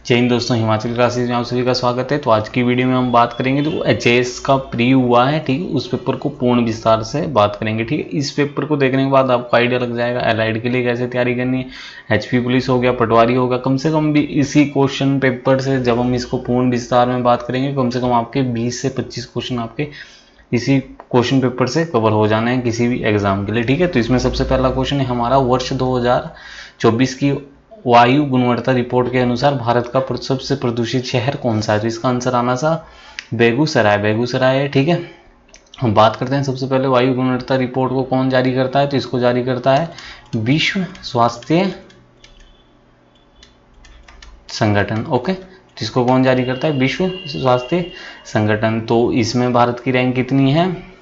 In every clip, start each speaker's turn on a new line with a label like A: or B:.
A: जय हिंद दोस्तों, हिमाचल क्लासेज में आप सभी का स्वागत है। तो आज की वीडियो में हम बात करेंगे तो एचएएस का प्री हुआ है, ठीक है, उस पेपर को पूर्ण विस्तार से बात करेंगे। ठीक है, इस पेपर को देखने के बाद आपको आइडिया लग जाएगा एलाइड के लिए कैसे तैयारी करनी है। एचपी पुलिस हो गया, पटवारी होगा, कम से कम भी इसी क्वेश्चन पेपर से जब हम इसको पूर्ण विस्तार में बात करेंगे, कम से कम आपके 20 से 25 क्वेश्चन आपके इसी क्वेश्चन पेपर से कवर हो जाने हैं किसी भी एग्जाम के लिए। ठीक है, तो इसमें सबसे पहला क्वेश्चन है हमारा, वर्ष 2024 की वायु गुणवत्ता रिपोर्ट के अनुसार भारत का सबसे प्रदूषित शहर कौन सा है। तो इसका आंसर आना सा बेगूसराय है। ठीक है, हम बात करते हैं सबसे पहले वायु गुणवत्ता रिपोर्ट को कौन जारी करता है। तो इसको जारी करता है विश्व स्वास्थ्य संगठन। ओके, जिसको कौन जारी करता है, विश्व स्वास्थ्य संगठन। तो इसमें भारत की रैंक कितनी है,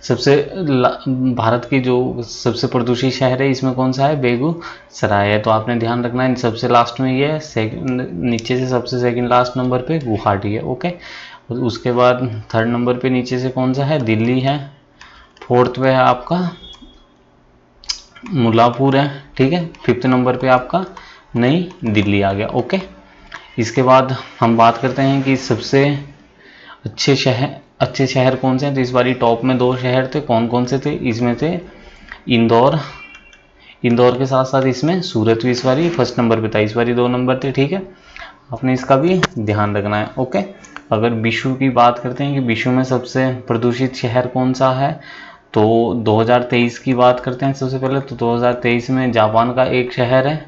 A: भारत की जो सबसे प्रदूषित शहर है इसमें कौन सा है, बेगूसराय है। तो आपने ध्यान रखना है सबसे लास्ट में ये नीचे से सबसे सेकंड लास्ट नंबर पे गुवाहाटी है। ओके, उसके बाद थर्ड नंबर पे नीचे से कौन सा है, दिल्ली है। फोर्थ पे है आपका मुल्लापुर है। ठीक है, फिफ्थ नंबर पे आपका नई दिल्ली आ गया। ओके, इसके बाद हम बात करते हैं कि सबसे अच्छे शहर कौन से हैं। तो इस बारी टॉप में 2 शहर थे, कौन कौन से थे, इसमें थे इंदौर के साथ साथ इसमें सूरत भी इस बारी फर्स्ट नंबर पे था, इस बारी 2 नंबर थे। ठीक है, आपने इसका भी ध्यान रखना है। ओके, अगर विश्व की बात करते हैं कि विश्व में सबसे प्रदूषित शहर कौन सा है, तो 2023 की बात करते हैं सबसे पहले। तो 2023 में जापान का एक शहर है,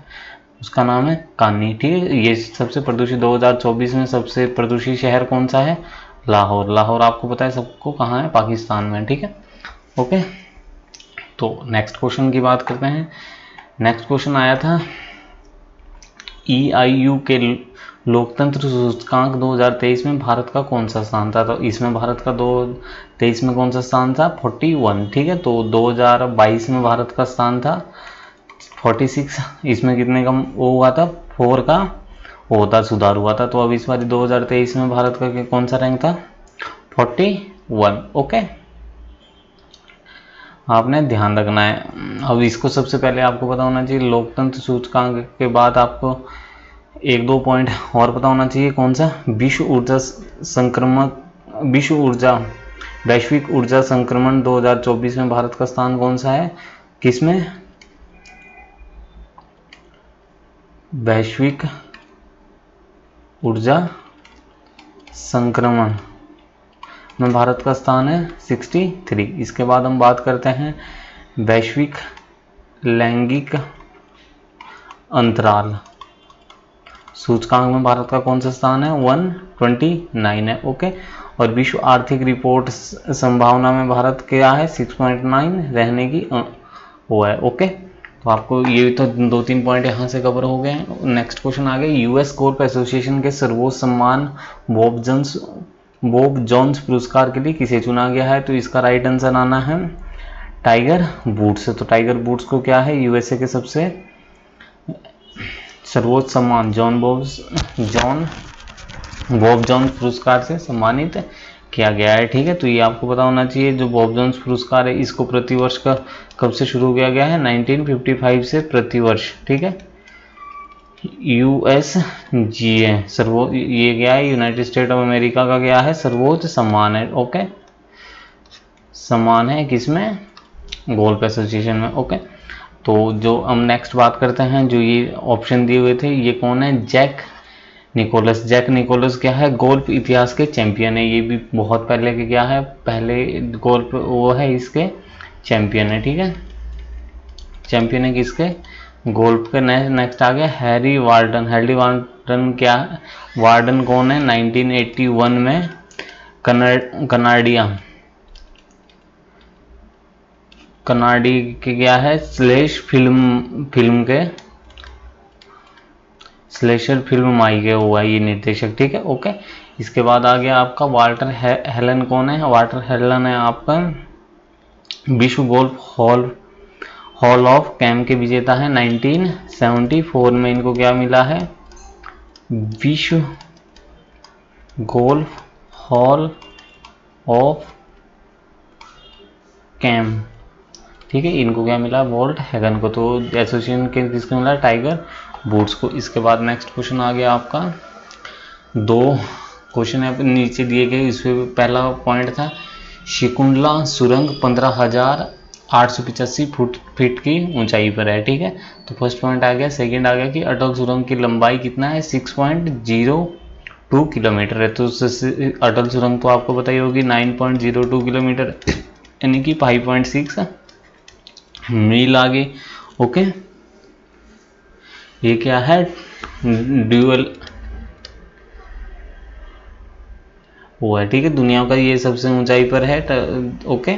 A: उसका नाम है कानी। ठीक है, ये सबसे प्रदूषित। 2024 में सबसे प्रदूषित शहर कौन सा है, लाहौर आपको पता है सबको कहाँ है, पाकिस्तान में। ठीक है, ओके, तो नेक्स्ट क्वेश्चन की बात करते हैं। नेक्स्ट क्वेश्चन आया था EIU के लोकतंत्र सूचकांक 2023 में भारत का कौन सा स्थान था। तो इसमें भारत का 2023 में कौन सा स्थान था, 41। ठीक है, तो 2022 में भारत का स्थान था 46। इसमें कितने का वो हुआ था, 4 का होता सुधार हुआ था। तो अब इस बार 2023 में भारत का कौन सा रैंक था, 41। ओके, आपने ध्यान रखना है। अब इसको सबसे पहले आपको पता होना चाहिए लोकतंत्र सूचकांक के बाद आपको 1-2 पॉइंट और पता होना चाहिए। कौन सा, वैश्विक ऊर्जा संक्रमण 2024 में भारत का स्थान कौन सा है, किसमें, वैश्विक ऊर्जा संक्रमण में भारत का स्थान है 63। इसके बाद हम बात करते हैं वैश्विक लैंगिक अंतराल सूचकांक में भारत का कौन सा स्थान है, 129 है। ओके, और विश्व आर्थिक रिपोर्ट संभावना में भारत क्या है, 6.9 रहने की वो है। ओके, तो आपको ये तो 2-3 पॉइंट यहाँ से कवर हो गए हैं। नेक्स्ट क्वेश्चन आ गया, यूएस गोल्फ एसोसिएशन के सर्वोच्च सम्मान बॉब जोन्स पुरस्कार के लिए किसे चुना गया है। तो इसका राइट आंसर आना है टाइगर वुड्स। तो टाइगर वुड्स को क्या है, यूएसए के सबसे सर्वोच्च सम्मान बॉब जोन्स पुरस्कार से सम्मानित किया गया है। ठीक है, तो ये आपको पता होना चाहिए। जो बॉब जोन्स पुरस्कार है इसको प्रतिवर्ष का कब से शुरू किया गया है, 1955 से प्रतिवर्ष। ठीक है, USGA ये क्या है, यूनाइटेड स्टेट ऑफ अमेरिका का क्या है, सर्वोच्च सम्मान है। ओके, सम्मान है किसमें, गोल्फ एसोसिएशन में। ओके, तो जो हम नेक्स्ट बात करते हैं, जो ये ऑप्शन दिए हुए थे ये कौन है, जैक निकोलस क्या है, गोल्फ इतिहास के चैंपियन है। ये भी बहुत पहले के क्या है, पहले गोल्फ वो है इसके चैंपियन है। ठीक है, चैंपियन है किसके, गोल्फ के। नेक्स्ट आ गया हैरी वार्डन क्या, वार्डन कौन है, 1981 में कनाडी के क्या है, स्लेशर फिल्म माई के हुआ ये निर्देशक। ठीक है, ओके, इसके बाद आ गया आपका वाल्टर हेलन कौन है, वाल्टर हेलन है आपका विश्व गोल्फ हॉल ऑफ फेम के विजेता है। 1974 में इनको क्या मिला है, विश्व गोल्फ हॉल ऑफ फेम। ठीक है, इनको क्या मिला, वॉल्ट हैगन को। तो एसोसिएशन के किसको मिला, टाइगर बूट्स को। इसके बाद नेक्स्ट क्वेश्चन आ गया आपका, 2 क्वेश्चन है नीचे दिए गए। इसमें पहला पॉइंट था शकुंतला सुरंग 15,885 फीट की ऊंचाई पर है, ठीक है। तो फर्स्ट पॉइंट आ गया। सेकंड आ गया कि अटल सुरंग की लंबाई कितना है, 6.02 किलोमीटर है। तो अटल सुरंग तो आपको पता ही होगी 9.02 किलोमीटर यानी कि 5.6 मील आगे। ओके, ये क्या है, ड्यूअल वो है, ठीक है, दुनिया का ये सबसे ऊंचाई पर है। ओके,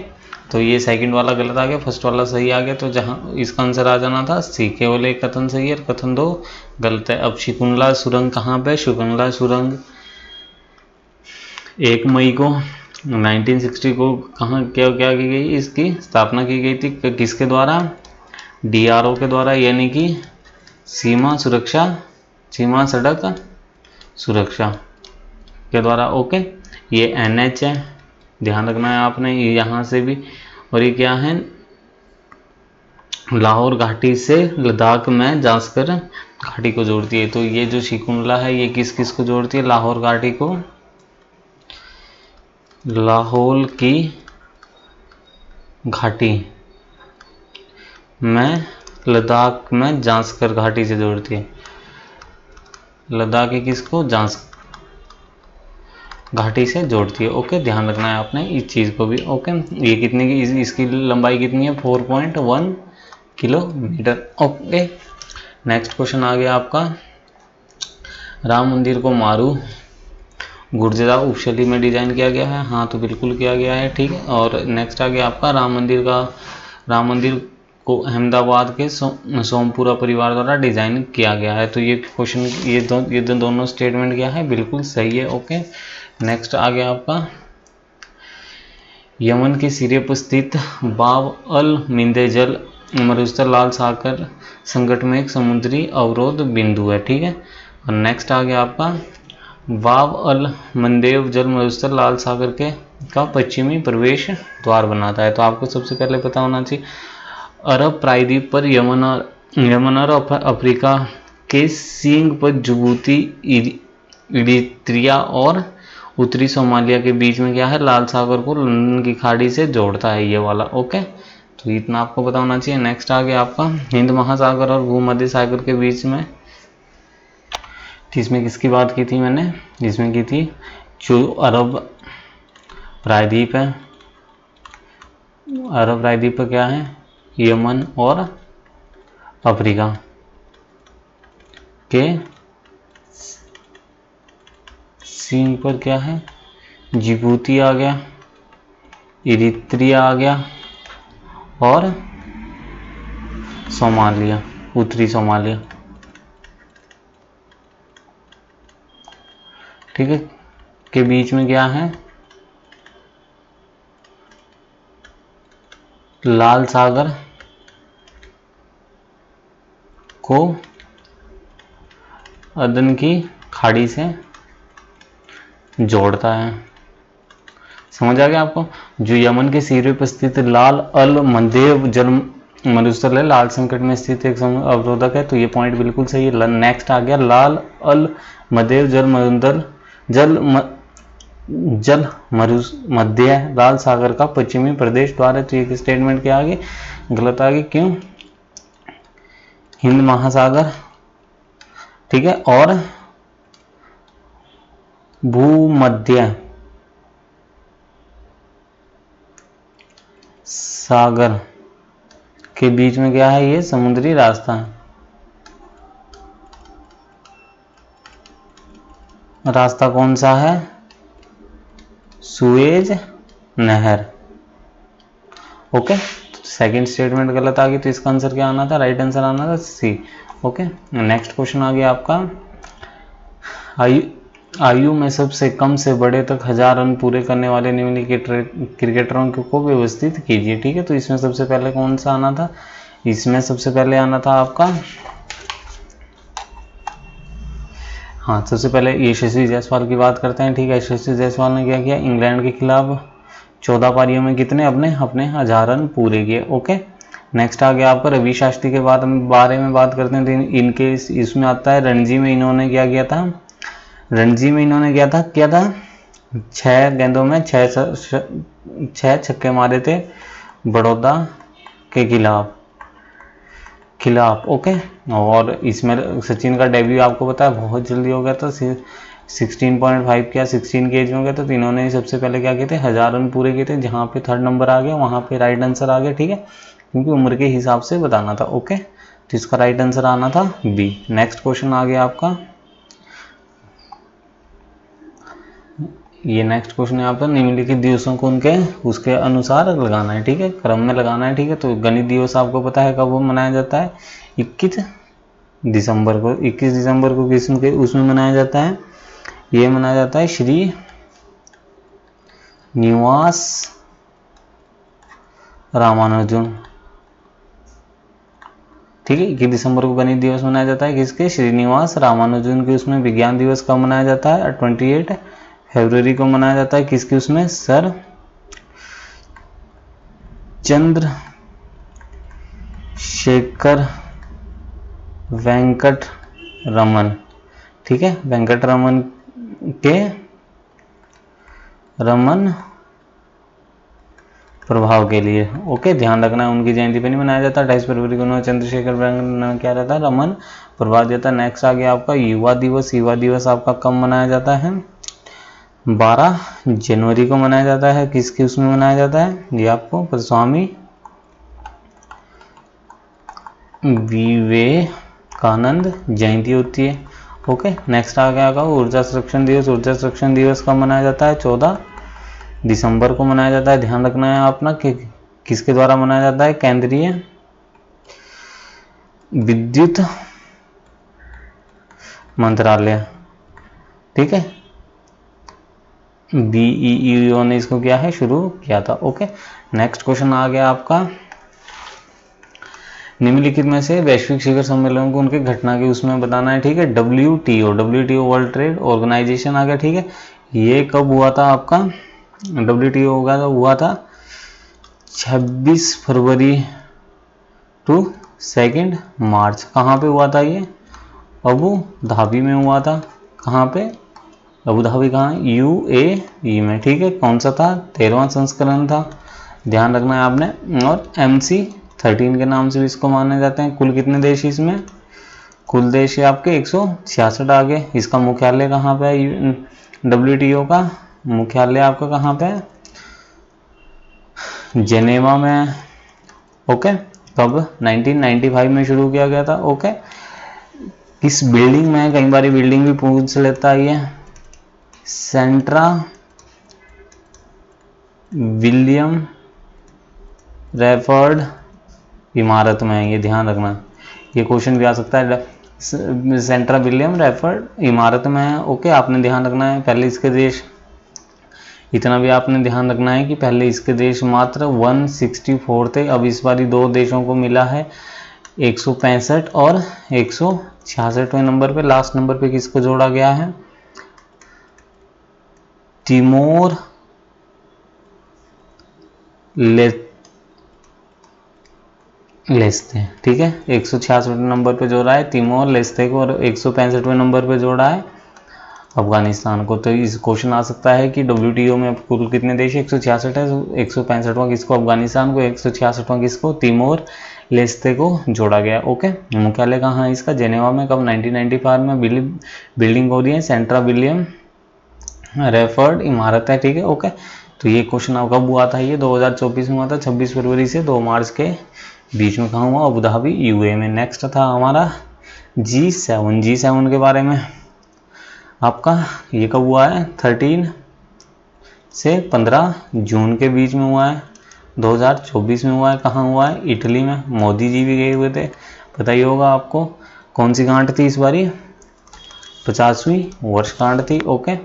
A: तो ये सेकंड वाला गलत आ गया, फर्स्ट वाला सही आ गया। तो जहां इसका आंसर आ जाना था सी, केवल एक कथन सही है, कथन 2 गलत है। अब शकुंतला सुरंग कहाँ पे, शकुंतला सुरंग 1 मई को 1960 को कहाँ क्या क्या की गई, इसकी स्थापना की गई थी, किसके द्वारा, DRO के द्वारा, यानी कि सीमा सड़क सुरक्षा के द्वारा। ओके, ये NH है, ध्यान रखना है आपने, यहाँ से भी। और ये क्या है, लाहौर घाटी से लद्दाख में जास्कर घाटी को जोड़ती है। तो ये जो शकुंतला है ये किस किस को जोड़ती है, लाहौर घाटी को, लाहौर की घाटी में लद्दाख में जास्कर घाटी से जोड़ती है। लद्दाख की किसको, जास्कर घाटी से जोड़ती है। ओके, ध्यान रखना है आपने इस चीज़ को भी। ओके, ये कितने की, इसकी लंबाई कितनी है, 4.1 किलोमीटर। ओके, नेक्स्ट क्वेश्चन आ गया आपका, राम मंदिर को मारू गुर्जरा उपशैली में डिजाइन किया गया है। हाँ, तो बिल्कुल किया गया है, ठीक है। और नेक्स्ट आ गया आपका, राम मंदिर को अहमदाबाद के सोमपुरा परिवार द्वारा डिजाइन किया गया है। तो ये क्वेश्चन, ये दोनों स्टेटमेंट क्या है, बिल्कुल सही है। ओके, नेक्स्ट आ गया आपका, यमन के सिरे पर स्थित बाब अल मिंदे जल मरुस्थल लाल सागर संकट में एक समुद्री अवरोध बिंदु है, ठीक है। और नेक्स्ट आ गया आपका, बाब अल मंदेव जल मरुस्थल लाल सागर का पश्चिमी प्रवेश द्वार बनाता है। तो आपको सबसे पहले पता होना चाहिए, अरब प्रायद्वीप पर यमन और अफ्रीका के सींग पर जिबूती, इरित्रिया और उत्तरी सोमालिया के बीच में क्या है, लाल सागर को लंदन की खाड़ी से जोड़ता है ये वाला। ओके, तो इतना आपको पता होना चाहिए। नेक्स्ट आ गया आपका, हिंद महासागर और भूमध्य सागर के बीच में, इसमें किसकी बात की थी मैंने, इसमें की थी जो अरब प्रायद्वीप है, अरब प्रायद्वीप पर क्या है, यमन और अफ्रीका के सीन पर क्या है, जिबूती आ गया, इरित्रिया आ गया और सोमालिया, उत्तरी सोमालिया, ठीक है, के बीच में क्या है, लाल सागर को अदन की खाड़ी से जोड़ता है। समझ आ गया आपको। जो यमन के सिरे पर स्थित लाल अल मंदेव जल मरुस्थल है, लाल संकट में स्थित एक अवरोधक है। तो ये पॉइंट बिल्कुल सही है। नेक्स्ट आ गया, लाल अल मंदेव जल मध्य लाल सागर का पश्चिमी प्रदेश द्वार है। तो ये स्टेटमेंट क्या आ गई, गलत आ गई। क्यों, हिंद महासागर, ठीक है, और भूमध्य सागर के बीच में क्या है, ये समुद्री रास्ता है। रास्ता कौन सा है, सुएज नहर। ओके, सेकंड स्टेटमेंट गलत आ गई, तो इसका आंसर क्या आना था, राइट आंसर आना था सी। ओके, नेक्स्ट क्वेश्चन आ गया आपका, आयु में सबसे कम से बड़े तक 1000 रन पूरे करने वाले निम्नलिखित क्रिकेटरों को व्यवस्थित कीजिए। ठीक है, तो इसमें सबसे पहले कौन सा आना था, इसमें सबसे पहले आना था आपका, हाँ, सबसे पहले यशस्वी जायसवाल की बात करते हैं। ठीक है, यशस्वी जायसवाल ने क्या किया, इंग्लैंड के खिलाफ 14 पारियों में कितने अपने 1000 रन पूरे किए। ओके, नेक्स्ट आ गया आपका रवि शास्त्री के बारे में बात करते हैं। तो इनके इसमें आता है रणजी में इन्होंने क्या किया था, रणजी में इन्होंने क्या था 6 गेंदों में 6 छक्के मारे थे बड़ौदा के खिलाफ। ओके, और इसमें सचिन का डेब्यू आपको पता है बहुत जल्दी हो गया था, 16.5 किया 16 की एज में हो गया था। तो इन्होंने सबसे पहले क्या किए थे 1000 रन पूरे किए थे। जहाँ पे 3rd नंबर आ गया वहाँ पे राइट आंसर आ गया, ठीक है, क्योंकि उम्र के हिसाब से बताना था। ओके, तो इसका राइट आंसर आना था बी। नेक्स्ट क्वेश्चन आ गया आपका, ये नेक्स्ट क्वेश्चन यहाँ पर निम्नलिखित दिवसों को उनके उसके अनुसार लगाना है, ठीक है, क्रम में लगाना है, ठीक है। तो गणित दिवस आपको पता है कब मनाया जाता है, 21 दिसंबर को। 21 दिसंबर को किस्म के उसमें मनाया जाता है, ये मनाया जाता है श्री निवास रामानुजन, ठीक है। 21 दिसंबर को गणित दिवस मनाया जाता है किसके, श्रीनिवास रामानुजन के। उसमें विज्ञान दिवस कब मनाया जाता है, 28 फरवरी को मनाया जाता है किसके उसमें, सर चंद्रशेखर वेंकट रमन, ठीक है, वेंकट रमन के रमन प्रभाव के लिए। ओके, ध्यान रखना है उनकी जयंती पे नहीं मनाया जाता। 28 फरवरी को उन्होंने चंद्रशेखर वेंकट क्या रहता है, रमन प्रभाव देता है। नेक्स्ट आ गया आपका युवा दिवस। युवा दिवस आपका कब मनाया जाता है, 12 जनवरी को मनाया जाता है। किसके उसमें मनाया जाता है, ये आपको स्वामी विवेकानंद जयंती होती है। ओके, नेक्स्ट आ गया आपका ऊर्जा संरक्षण दिवस। ऊर्जा संरक्षण दिवस कब मनाया जाता है, 14 दिसंबर को मनाया जाता है। ध्यान रखना है अपना कि किसके द्वारा मनाया जाता है, केंद्रीय विद्युत मंत्रालय, ठीक है, BEEO ने इसको किया है, शुरू किया था। ओके, नेक्स्ट क्वेश्चन आ गया आपका, निम्नलिखित में से वैश्विक शिखर सम्मेलन को उनके घटना के उसमें बताना है, ठीक है। WTO वर्ल्ड ट्रेड ऑर्गेनाइजेशन आ गया, ठीक है। ये कब हुआ था आपका, WTO हुआ था 26 फरवरी टू 2 मार्च। कहाँ पे हुआ था ये, अबू धाबी में हुआ था। कहाँ पे, अबू धाबी कहाँ, UAE में, ठीक है। कौन सा था, 13वां संस्करण था, ध्यान रखना है आपने। और MC13 के नाम से भी इसको माने जाते हैं। कुल कितने देश इसमें, कुल देश आपके 166 आ गए। इसका मुख्यालय कहाँ पे है, WTO का मुख्यालय आपका कहाँ पे है, जेनेवा में। ओके, कब 1995 में शुरू किया गया था। ओके, किस बिल्डिंग में, कई बार बिल्डिंग भी पूछ लेता है ये, सेंट्रा विलियम रेफर्ड इमारत में है, ये ध्यान रखना, ये क्वेश्चन भी आ सकता है। सेंट्रा विलियम रेफर्ड इमारत में है। ओके, आपने ध्यान रखना है पहले इसके देश, इतना भी आपने ध्यान रखना है कि पहले इसके देश मात्र 164 थे, अब इस बार 2 देशों को मिला है 165 और 166वें नंबर पे। लास्ट नंबर पे किसको जोड़ा गया है, तिमोर लेस्ते, ठीक है। 166वें नंबर पे जोड़ा है तिमोर लेस्ते को, और 165वें नंबर पे जोड़ा है अफगानिस्तान को। तो इस क्वेश्चन आ सकता है कि WTO में कुल कितने देश, 166 है, 165वां किसको, अफगानिस्तान को, 166वां किसको, तिमोर लेस्ते को जोड़ा गया। ओके, मुख्यालय कहाँ है इसका, जेनेवा में। कब, 1995 में बिल्डिंग हो रही है सेंट्रा विलियम रेफर्ड इमारत है, ठीक है। ओके, तो ये क्वेश्चन कब हुआ था, ये 2024 में हुआ था, 26 फरवरी से 2 मार्च के बीच में। कहाँ हुआ, अबू धाबी UAE में। नेक्स्ट था हमारा G7 के बारे में आपका, ये कब हुआ है, 13 से 15 जून के बीच में हुआ है, 2024 में हुआ है। कहाँ हुआ है, इटली में। मोदी जी भी गए हुए थे, पता ही होगा आपको। कौन सी गांठ थी इस बारी, 50वीं वर्षगांठ थी। ओके,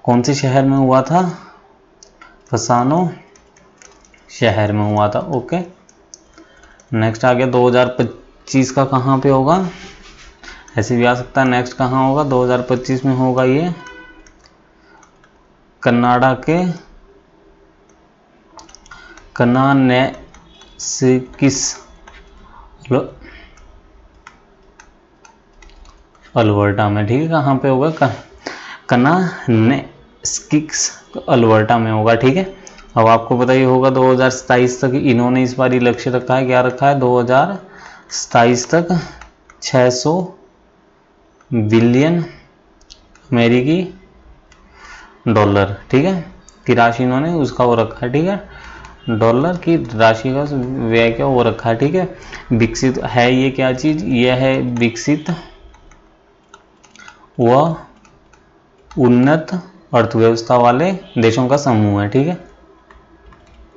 A: कौन से शहर में हुआ था, फसानो शहर में हुआ था। ओके, नेक्स्ट आ गया 2025 का, कहाँ पे होगा, ऐसे भी आ सकता है। नेक्स्ट कहाँ होगा, 2025 में होगा ये कनाडा के कनानेसिस अल्बर्टा में, ठीक है। कहाँ पे होगा? कनानेस्किस अल्बर्टा में होगा, ठीक है। अब आपको पता ही होगा 2027 तक इन्होंने इस बार लक्ष्य रखा है, क्या रखा है? 2027 तक 600 बिलियन अमेरिकी डॉलर, ठीक है, की राशि इन्होंने उसका वो रखा है, ठीक है। डॉलर की राशि का व्यय क्या वो रखा है, ठीक है। विकसित है ये क्या चीज? ये है विकसित व उन्नत अर्थव्यवस्था वाले देशों का समूह है, ठीक है,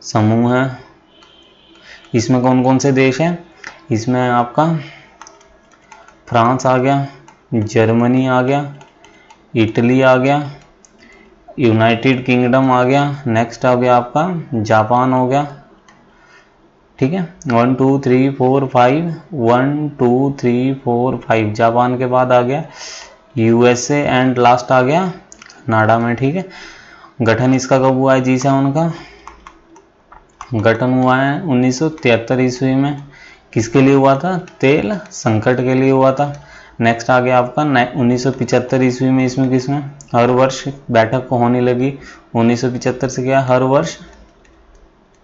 A: समूह है। इसमें कौन कौन से देश हैं? इसमें आपका फ्रांस आ गया, जर्मनी आ गया, इटली आ गया, यूनाइटेड किंगडम आ गया, नेक्स्ट आ गया आपका जापान हो गया, ठीक है। 1 2 3 4 5 1 2 3 4 5 जापान के बाद आ गया यूएसए एंड लास्ट आ गया कनाडा में, ठीक है। गठन इसका कब हुआ है? G7 का गठन हुआ है 1973 ईस्वी में। किसके लिए हुआ था? तेल संकट के लिए हुआ था। नेक्स्ट आ गया आपका 1975 ईस्वी में। इसमें किसमें हर वर्ष बैठक होने लगी? 1975 से क्या हर वर्ष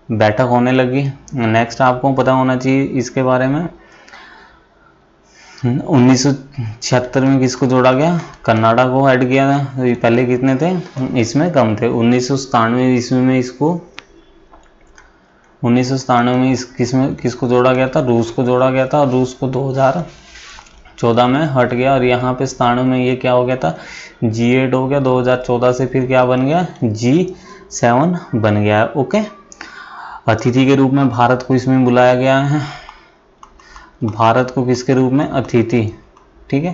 A: बैठक होने लगी। नेक्स्ट आपको पता होना चाहिए इसके बारे में 1976 में किसको जोड़ा गया? कनाडा को ऐड किया था। पहले कितने थे? इसमें कम थे। 1997 ईस्वी में इसको 1997 में किसको जोड़ा गया था? रूस को जोड़ा गया था, और रूस को 2014 में हट गया, और यहाँ पे 97 में ये क्या हो गया था? G8 हो गया। 2014 से फिर क्या बन गया? G7 बन गया है, ओके। अतिथि के रूप में भारत को इसमें बुलाया गया है। भारत को किसके रूप में? अतिथि, ठीक है।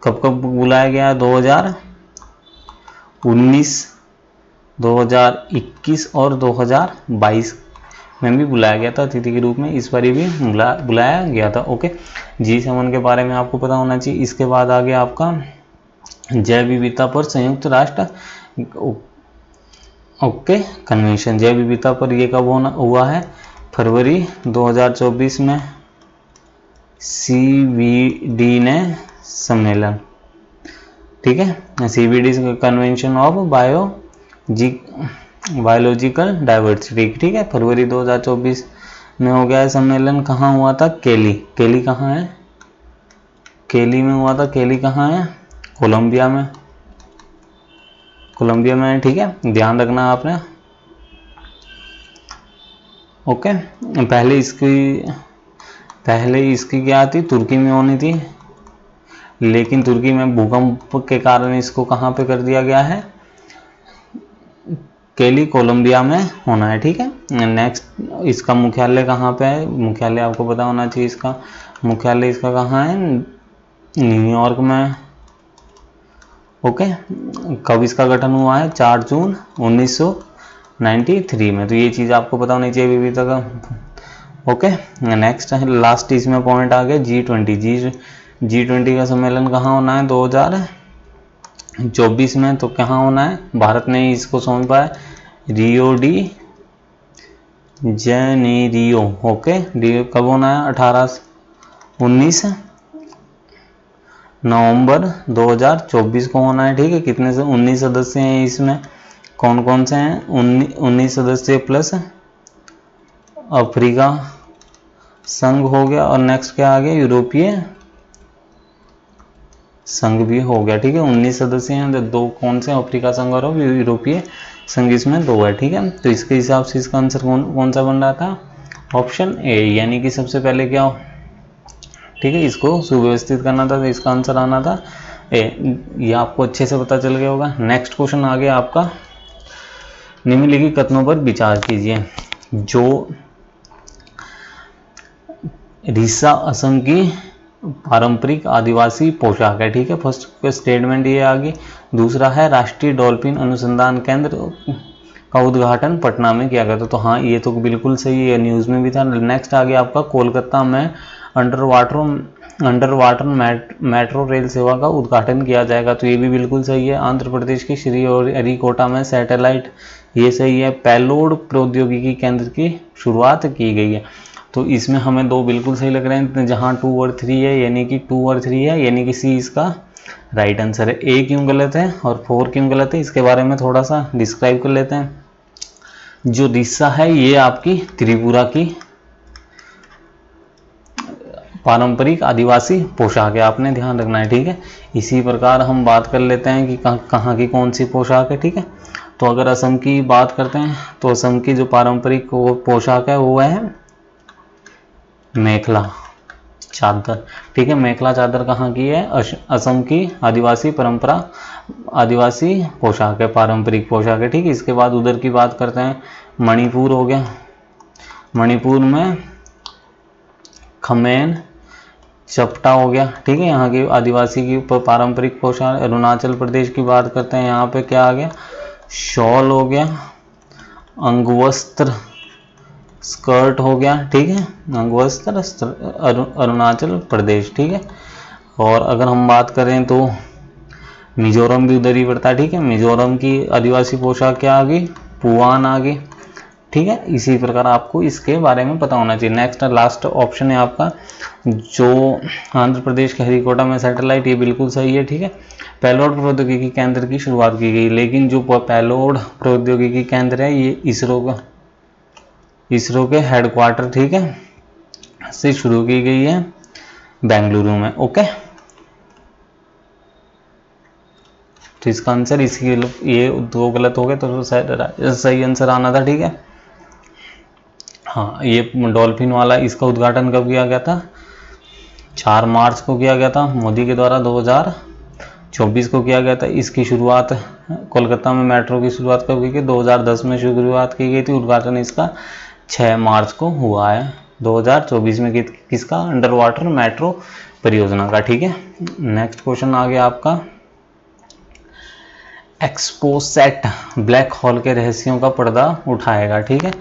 A: कब कब बुलाया गया है? 2019, 2021 और 2022 में भी बुलाया गया था अतिथि के रूप में। इस बार भी बुलाया गया था, ओके। G7 के बारे में आपको पता होना चाहिए। इसके बाद आ गया आपका जैव विविधता पर संयुक्त राष्ट्र ओके कन्वेंशन। जैव विविधता पर ये कब हुआ है? फरवरी 2024 में CBD ने सम्मेलन, ठीक है, CBD convention of biological diversity, ठीक है, फरवरी 2024 में हो गया है सम्मेलन। कहाँ हुआ था? केली कहाँ है? केली में हुआ था। केली कहाँ है? कोलंबिया में है, ठीक है, ध्यान रखना आपने, ओके। पहले इसकी क्या थी? तुर्की में होनी थी, लेकिन तुर्की में भूकंप के कारण इसको कहाँ पे कर दिया गया है? केली कोलंबिया में होना है, ठीक है। नेक्स्ट इसका मुख्यालय कहाँ पे है? मुख्यालय आपको पता होना चाहिए। इसका मुख्यालय इसका कहाँ है? न्यूयॉर्क में, ओके। कब इसका गठन हुआ है? 4 जून 1993 में। तो ये चीज़ आपको पता होनी चाहिए विविधता का, ओके। नेक्स्ट है लास्ट इसमें पॉइंट आ गया G20 का सम्मेलन कहाँ होना है? 2024 में। तो कहाँ होना है? भारत ने इसको सौंपा है रियो डी जेनेरियो, ओके। कब होना है? 19 नवंबर 2024 को होना है, ठीक है। कितने से? 19 सदस्य हैं इसमें। कौन कौन से हैं? 19 सदस्य प्लस अफ्रीका संघ हो गया, और नेक्स्ट क्या आ गया? यूरोपीय संघ भी हो गया, ठीक है। 19 सदस्य हैं, तो 2 कौन से? अफ्रीका संघ और यूरोपीय संघ, इसमें 2 है, ठीक है। तो इसके हिसाब से इसका आंसर कौन सा बन रहा था? ऑप्शन ए, यानी कि सबसे पहले क्या हो, ठीक है, इसको सुव्यवस्थित करना था, तो इसका आंसर आना था ए। ये आपको अच्छे से पता चल गया होगा। नेक्स्ट क्वेश्चन आ गया आपका, निम्नलिखित कथनों पर विचार कीजिए। जो रीसा असम की पारंपरिक आदिवासी पोशाक है, ठीक है। फर्स्ट स्टेटमेंट ये आ गई। दूसरा है राष्ट्रीय डॉल्फिन अनुसंधान केंद्र का उद्घाटन पटना में किया गया था। तो हाँ, ये तो बिल्कुल सही है, न्यूज़ में भी था। नेक्स्ट आ गया आपका कोलकाता में अंडर वाटर मेट्रो रेल सेवा का उद्घाटन किया जाएगा। तो ये भी बिल्कुल सही है। आंध्र प्रदेश के श्रीहरिकोटा में सैटेलाइट, ये सही है। पेलोड प्रौद्योगिकी केंद्र की शुरुआत की गई है। तो इसमें हमें दो बिल्कुल सही लग रहे हैं, जहाँ 2 और 3 है, यानी कि 2 और 3 है, यानी कि सी इसका राइट आंसर है। ए क्यों गलत है और 4 क्यों गलत है, इसके बारे में थोड़ा सा डिस्क्राइब कर लेते हैं। जो रिस्सा है ये आपकी त्रिपुरा की पारंपरिक आदिवासी पोशाक है, आपने ध्यान रखना है, ठीक है। इसी प्रकार हम बात कर लेते हैं कि कहाँ की कौन सी पोशाक है, ठीक है। तो अगर असम की बात करते हैं तो असम की जो पारंपरिक पोशाक है वो है मेखला चादर, ठीक है। मेखला चादर कहाँ की है, असम की आदिवासी पोशाक है, पारंपरिक पोशाक है, ठीक है। इसके बाद उधर की बात करते हैं, मणिपुर हो गया। मणिपुर में खमेन चपटा हो गया, ठीक है, यहाँ की आदिवासी की पारंपरिक पोशाक। अरुणाचल प्रदेश की बात करते हैं, यहाँ पे क्या आ गया, शॉल हो गया। अंगवस्त्र स्कर्ट हो गया, ठीक है, अंगवस्त्र अरुणाचल प्रदेश, ठीक है। और अगर हम बात करें तो मिजोरम भी उधर ही पड़ता है, ठीक है। मिजोरम की आदिवासी पोशाक क्या आ गई, पुआन आ गई, ठीक है। इसी प्रकार आपको इसके बारे में पता होना चाहिए। नेक्स्ट लास्ट ऑप्शन है आपका जो आंध्र प्रदेश के हरिकोटा में सैटेलाइट, ये बिल्कुल सही है, ठीक है। पेलोड प्रौद्योगिकी केंद्र की शुरुआत की गई, लेकिन जो पेलोड प्रौद्योगिकी केंद्र है ये इसरो के हेडक्वार्टर, ठीक है, से शुरू की गई है बेंगलुरु में, ओके। तो इसका आंसर ये दो गलत हो गए, तो सही आंसर आना था, ठीक है। हाँ, ये डॉल्फिन वाला, इसका उद्घाटन कब किया गया था, 4 मार्च को किया गया था मोदी के द्वारा, 2024 को किया गया था। इसकी शुरुआत कोलकाता में मेट्रो की शुरुआत कब की गई, 2010 में शुरुआत की गई थी। उद्घाटन इसका 6 मार्च को हुआ है 2024 में, किसका, अंडर वाटर मेट्रो परियोजना का, ठीक है। नेक्स्ट क्वेश्चन आ गया आपका, एक्सपोसेट ब्लैक होल के रहस्यों का पर्दा उठाएगा, ठीक है।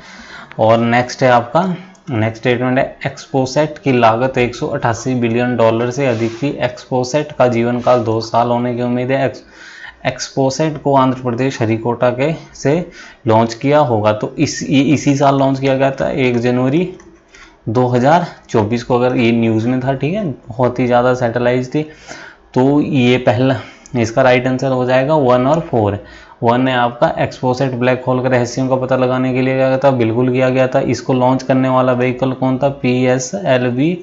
A: और नेक्स्ट है आपका, नेक्स्ट स्टेटमेंट है, एक्सपोसेट की लागत 188 बिलियन डॉलर से अधिक थी। एक्सपोसेट का जीवन काल 2 साल होने की उम्मीद है। एक्सपोसेट को आंध्र प्रदेश हरिकोटा के से लॉन्च किया होगा, तो इसी साल लॉन्च किया गया था, 1 जनवरी 2024 को। अगर ये न्यूज़ में था, ठीक है, बहुत ही ज़्यादा सैटेलाइट थी। तो ये पहला, इसका राइट आंसर हो जाएगा 1 और 4। 1 है आपका, एक्सपोसेट ब्लैक होल के रहस्यों का पता लगाने के लिए किया गया था, बिल्कुल किया गया था। इसको लॉन्च करने वाला व्हीकल कौन था, PSLV,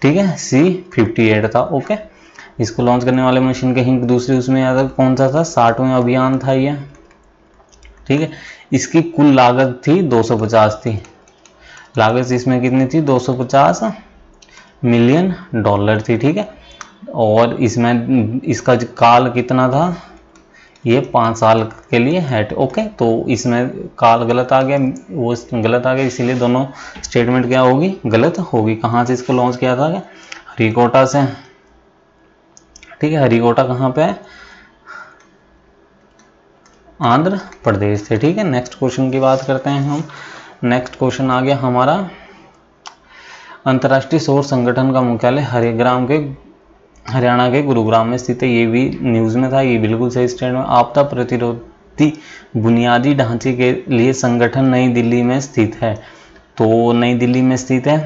A: ठीक है, C-58 था, ओके। इसको लॉन्च करने वाले मशीन के हिंट दूसरी उसमें आता कौन सा था, 60वां अभियान था ये, ठीक है। इसकी कुल लागत थी 250 थी, लागत इसमें कितनी थी, 250 मिलियन डॉलर थी, ठीक है। और इसमें इसका काल कितना था, ये 5 साल के लिए है, ओके। तो इसमें काल गलत आ गया, वो गलत आ गया, इसीलिए दोनों स्टेटमेंट क्या होगी, गलत होगी। कहाँ से इसको लॉन्च किया था, हरिकोटा से, ठीक है। हरिकोटा कहाँ पे है, आंध्र प्रदेश से, ठीक है। नेक्स्ट क्वेश्चन की बात करते हैं हम। नेक्स्ट क्वेश्चन आ गया हमारा, अंतर्राष्ट्रीय सौर संगठन का मुख्यालय हरियाणा के गुरुग्राम में स्थित है। ये भी न्यूज़ में था, ये बिल्कुल सही स्टेटमेंट। आपदा प्रतिरोधी बुनियादी ढांचे के लिए संगठन नई दिल्ली में स्थित है, तो नई दिल्ली में स्थित है।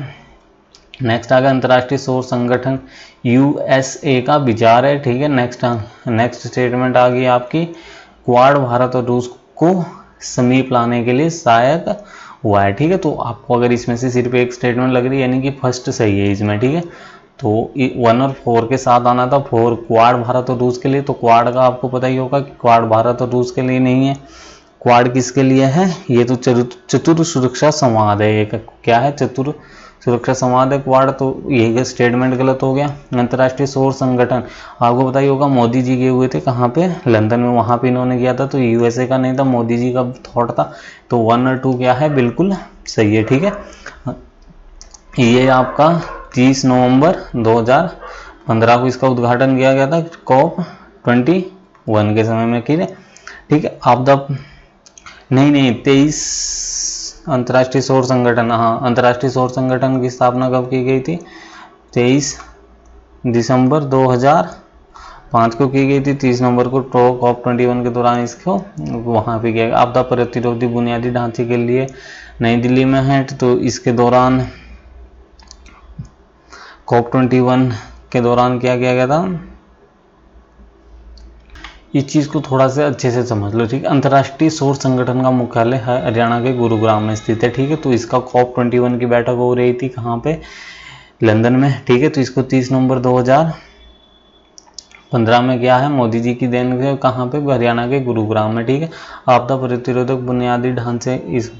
A: नेक्स्ट आ गया, अंतर्राष्ट्रीय सौर संगठन USA का विचार है, ठीक है। नेक्स्ट स्टेटमेंट आ गई आपकी, क्वाड भारत और रूस को समीप लाने के लिए सहायक हुआ है, ठीक है। तो आपको अगर इसमें से सिर्फ एक स्टेटमेंट लग रही है, यानी कि फर्स्ट सही है इसमें, ठीक है। तो 1 और 4 के साथ आना था, 4 क्वाड भारत और रूस के लिए। तो क्वाड का आपको पता ही होगा कि क्वाड भारत और रूस के लिए नहीं है, क्वाड किसके लिए है, ये तो चतुर सुरक्षा संवाद है, एक क्या है, चतुर सुरक्षा संवाद है क्वाड, तो यही स्टेटमेंट गलत हो गया। अंतर्राष्ट्रीय सौर संगठन आपको पता ही होगा, मोदी जी गए हुए थे कहाँ पे, लंदन में, वहाँ पे इन्होंने किया था, तो USA का नहीं था, मोदी जी का थॉट था। तो 1 और 2 क्या है, बिल्कुल सही है, ठीक है। ये आपका 30 नवंबर 2015 को इसका उद्घाटन किया गया था, COP21 के समय में, ठीक है। आप नहीं 23 अंतर्राष्ट्रीय सौर संगठन, हाँ, अंतर्राष्ट्रीय सौर संगठन की स्थापना कब की गई थी, 23 दिसंबर 5 को की गई थी, 30 नवंबर को COP21 के दौरान इसको वहाँ पे किया गया। आपदा प्रतिरोधी बुनियादी ढांचे के लिए नई दिल्ली में है, तो इसके दौरान COP21 के दौरान क्या किया गया था, इस चीज़ को थोड़ा सा अच्छे से समझ लो, ठीक है। अंतर्राष्ट्रीय सौर संगठन का मुख्यालय हरियाणा के गुरुग्राम में स्थित है, ठीक है। तो इसका COP21 की बैठक हो रही थी कहाँ पे, लंदन में, ठीक है। तो इसको 30 नवंबर 2015 में किया है, मोदी जी की देन है, कहाँ पे, हरियाणा के गुरुग्राम में, ठीक है। आपदा प्रतिरोधक बुनियादी ढांचे, इस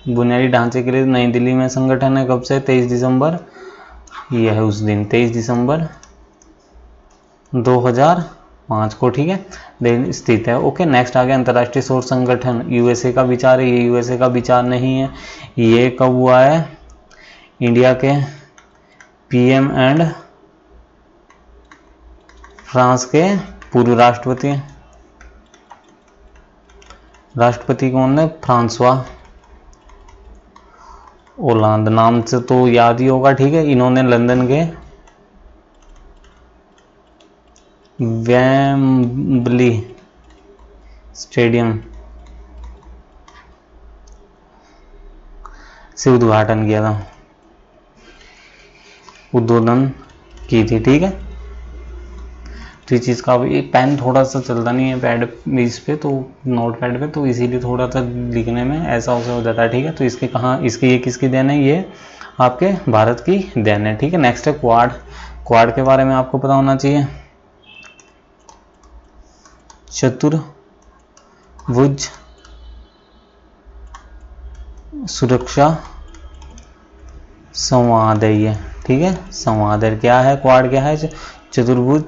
A: बुनियादी ढांचे के लिए नई दिल्ली में संगठन है, कब से, 23 दिसंबर, यह है उस दिन 23 दिसंबर 2005 को, ठीक है, दिन स्थित है। ओके, नेक्स्ट आ गया अंतर्राष्ट्रीय सौर संगठन, यूएसए का विचार है, ये यूएसए का विचार नहीं है, ये कब हुआ है, इंडिया के पीएम एंड फ्रांस के पूर्व राष्ट्रपति कौन है, फ्रांसवा ओलांद, नाम से तो याद ही होगा, ठीक है। इन्होंने लंदन के वेम्बली स्टेडियम से उद्घाटन किया था, उद्बोधन की थी, ठीक है। तो इस चीज़ का भी पेन थोड़ा सा चलता नहीं है पैड इस पे, तो नोट पैड पे, तो इसीलिए थोड़ा सा लिखने में ऐसा हो जाता है, ठीक है। तो इसके कहाँ, इसकी ये किसकी देन है, ये आपके भारत की देन है, ठीक है। नेक्स्ट है क्वाड। क्वाड के बारे में आपको पता होना चाहिए, चतुर्भुज सुरक्षा संवाद है ये, ठीक है, संवाद है, क्या है क्वाड, क्या है, चतुर्भुज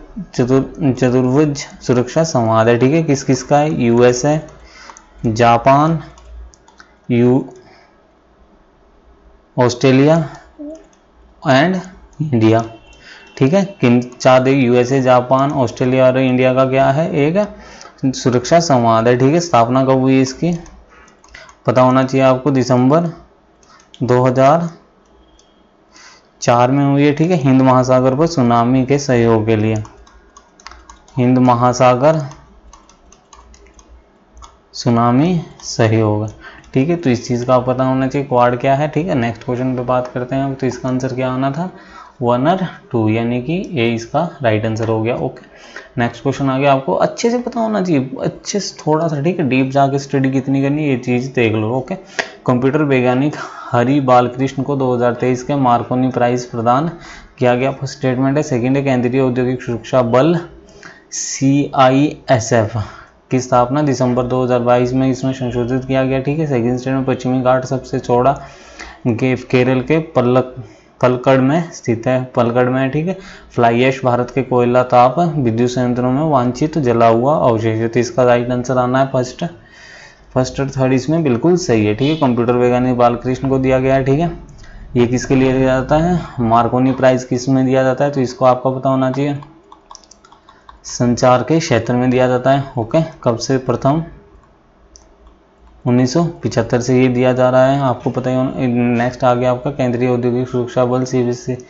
A: सुरक्षा संवाद है, ठीक है। किस किस का है, यूएस है, जापान, ऑस्ट्रेलिया एंड इंडिया, ठीक है। किन चार, यूएसए, जापान, ऑस्ट्रेलिया और इंडिया का क्या है, एक सुरक्षा संवाद है, ठीक है। स्थापना कब हुई इसकी, पता होना चाहिए आपको, दिसंबर 2004 में हुई है, ठीक है। हिंद महासागर पर सुनामी के सहयोग के लिए, हिंद महासागर सुनामी सहयोग, ठीक है। तो इस चीज़ का पता होना चाहिए, क्वाड क्या है, ठीक है। नेक्स्ट क्वेश्चन पे बात करते हैं, तो इसका आंसर क्या आना था, 1 और 2, यानी कि ये इसका राइट आंसर हो गया। ओके, नेक्स्ट क्वेश्चन आ गया, आपको अच्छे से पता होना चाहिए, अच्छे से थोड़ा सा, ठीक है, डीप जाके स्टडी कितनी करनी है ये चीज़ देख लो। ओके, कंप्यूटर वैज्ञानिक हरि बालकृष्ण को 2023 के मार्कोनी प्राइज प्रदान किया गया। फर्स्ट स्टेटमेंट है, सेकंड है, केंद्रीय औद्योगिक सुरक्षा बल CISF की स्थापना दिसंबर 2022 में इसमें संशोधित किया गया, ठीक है। सेकंड स्टेटमेंट, पश्चिमी घाट सबसे चौड़ा केरल के पलक्कड़ में स्थित है, पलक्कड़ में, ठीक है। फ्लाई ऐश भारत के कोयला ताप विद्युत संयंत्रों में वांछित जला हुआ अवशेष है, तो इसका राइट आंसर आना है फर्स्ट और थर्ड, इसमें बिल्कुल सही है, ठीक है। कंप्यूटर वैज्ञानिक बालकृष्ण को दिया गया है, ठीक है। ये किसके लिए दिया जाता है, मार्कोनी प्राइज किस में दिया जाता है, तो इसको आपको पता होना चाहिए, संचार के क्षेत्र में दिया जाता है। ओके, कब से, प्रथम 1975 से ये दिया जा रहा है, आपको पता ही होना। नेक्स्ट आ गया आपका केंद्रीय औद्योगिक सुरक्षा बल CISF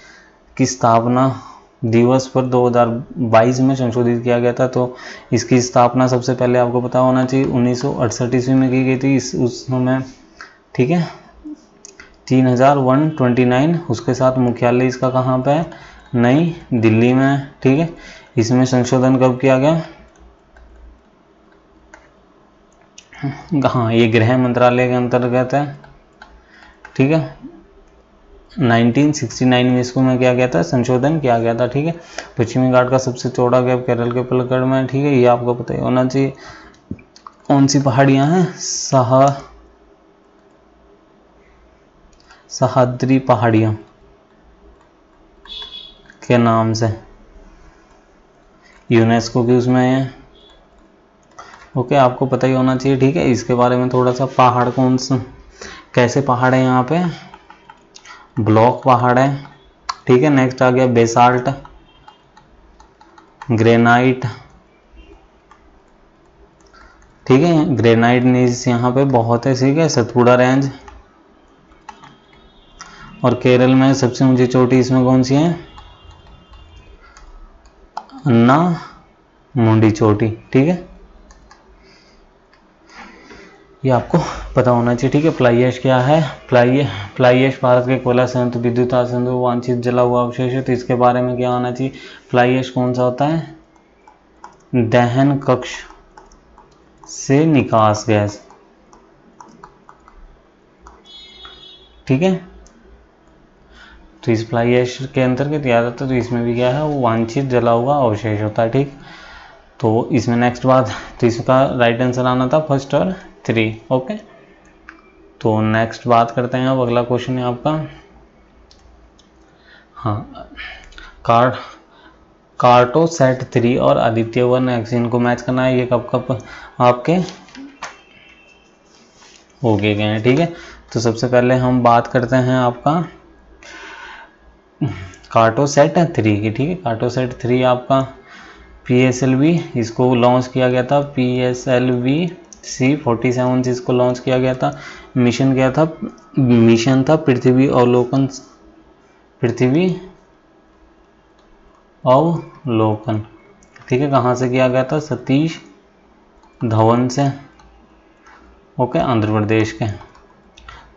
A: की स्थापना दिवस पर 2022 में संशोधित किया गया था, तो इसकी स्थापना सबसे पहले आपको पता होना चाहिए 1968 ईस्वी में की गई थी, उस समय, ठीक है, 3129, उसके साथ मुख्यालय इसका कहाँ पे है, नई दिल्ली में, ठीक है। इसमें संशोधन कब किया गया, हाँ, ये गृह मंत्रालय के अंतर्गत है, ठीक है। 1969 में इसको में किया गया था, संशोधन किया गया था, ठीक है। पश्चिमी घाट का सबसे चौड़ा गैप केरल के पलक्कड़ में, ठीक है, ये आपको पता ही होना चाहिए। कौन सी पहाड़ियां हैं, सह्याद्री पहाड़ियां के नाम से यूनेस्को की उसमें है। ओके, आपको पता ही होना चाहिए, ठीक है। इसके बारे में थोड़ा सा, पहाड़ कौन सा, कैसे पहाड़ है यहाँ पे, ब्लॉक पहाड़ है, ठीक है। नेक्स्ट आ गया बेसाल्ट, ग्रेनाइट, ठीक है, ग्रेनाइट नीज यहाँ पे बहुत है, ठीक है, सतपुड़ा रेंज, और केरल में सबसे ऊंची चोटी इसमें कौन सी है, अन्ना मुंडी चोटी, ठीक है, ये आपको पता होना चाहिए, ठीक है। फ्लाई ऐश क्या है? फ्लाई ऐश भारत के कोयला संयंत्र, विद्युत संयंत्र, वांछित जला हुआ अवशेष है, तो इसके बारे में क्या होना चाहिए? फ्लाई ऐश कौन सा होता है? दहन कक्ष से निकास गैस, ठीक है। तो इस फ्लाई ऐश के अंतर्गत याद आता है, तो इसमें भी क्या है, वो वांछित जला हुआ अवशेष होता है, ठीक। तो इसमें नेक्स्ट बात, तो इसका राइट आंसर आना था फर्स्ट और 3, ओके। तो नेक्स्ट बात करते हैं, अब अगला क्वेश्चन है आपका, हाँ, कार्टोसैट 3 और आदित्य 1 एक्स, इनको मैच करना है, ये कब कब आपके हो गए हैं, ठीक है। तो सबसे पहले हम बात करते हैं आपका कार्टोसैट 3 की, ठीक है। कार्टोसैट 3 आपका PSLV, इसको लॉन्च किया गया था, PSLV C47 से इसको लॉन्च किया गया था। मिशन क्या था? मिशन था पृथ्वी अवलोकन, ठीक है। कहाँ से किया गया था? सतीश धवन से, ओके, आंध्र प्रदेश के।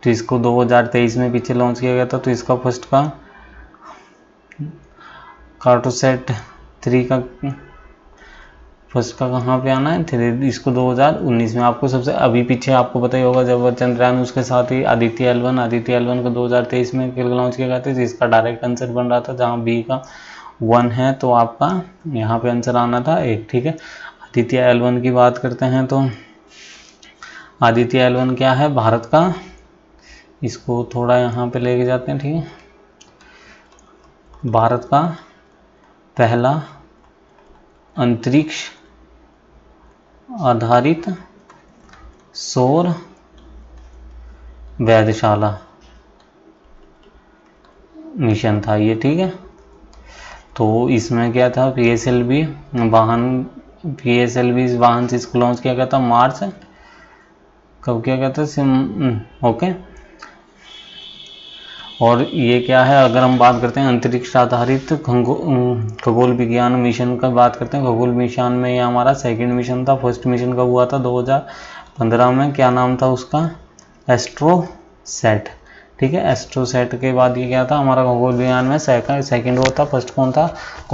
A: तो इसको 2023 में पीछे लॉन्च किया गया था। तो इसका फर्स्ट का कार्टोसैट 3 का फर्स्ट का कहाँ पे आना है? इसको 2019 में, आपको सबसे अभी पीछे आपको पता ही होगा, जब चंद्रयान, उसके साथ ही आदित्य L1 को 2023 में लॉन्च किया गया था, जिसका डायरेक्ट आंसर बन रहा था, जहाँ बी का 1 है, तो आपका यहाँ पे आंसर आना था 1, ठीक है। आदित्य L1 की बात करते हैं, तो आदित्य L1 क्या है? भारत का, इसको थोड़ा यहाँ पे लेके जाते हैं, ठीक है, भारत का पहला अंतरिक्ष आधारित सौर वेधशाला मिशन था ये, ठीक है। तो इसमें क्या था? PSLV वाहन से इसको लॉन्च किया गया था, मार्च, कब किया गया था? ओके। और ये क्या है, अगर हम बात करते हैं अंतरिक्ष आधारित खगोल विज्ञान मिशन का बात करते हैं, खगोल मिशन में ये हमारा सेकंड मिशन था। फर्स्ट मिशन कब हुआ था? 2015 में। क्या नाम था उसका? एस्ट्रोसैट, ठीक है। एस्ट्रोसैट के बाद ये क्या था हमारा खगोल विज्ञान में? सेकंड वो था। फर्स्ट कौन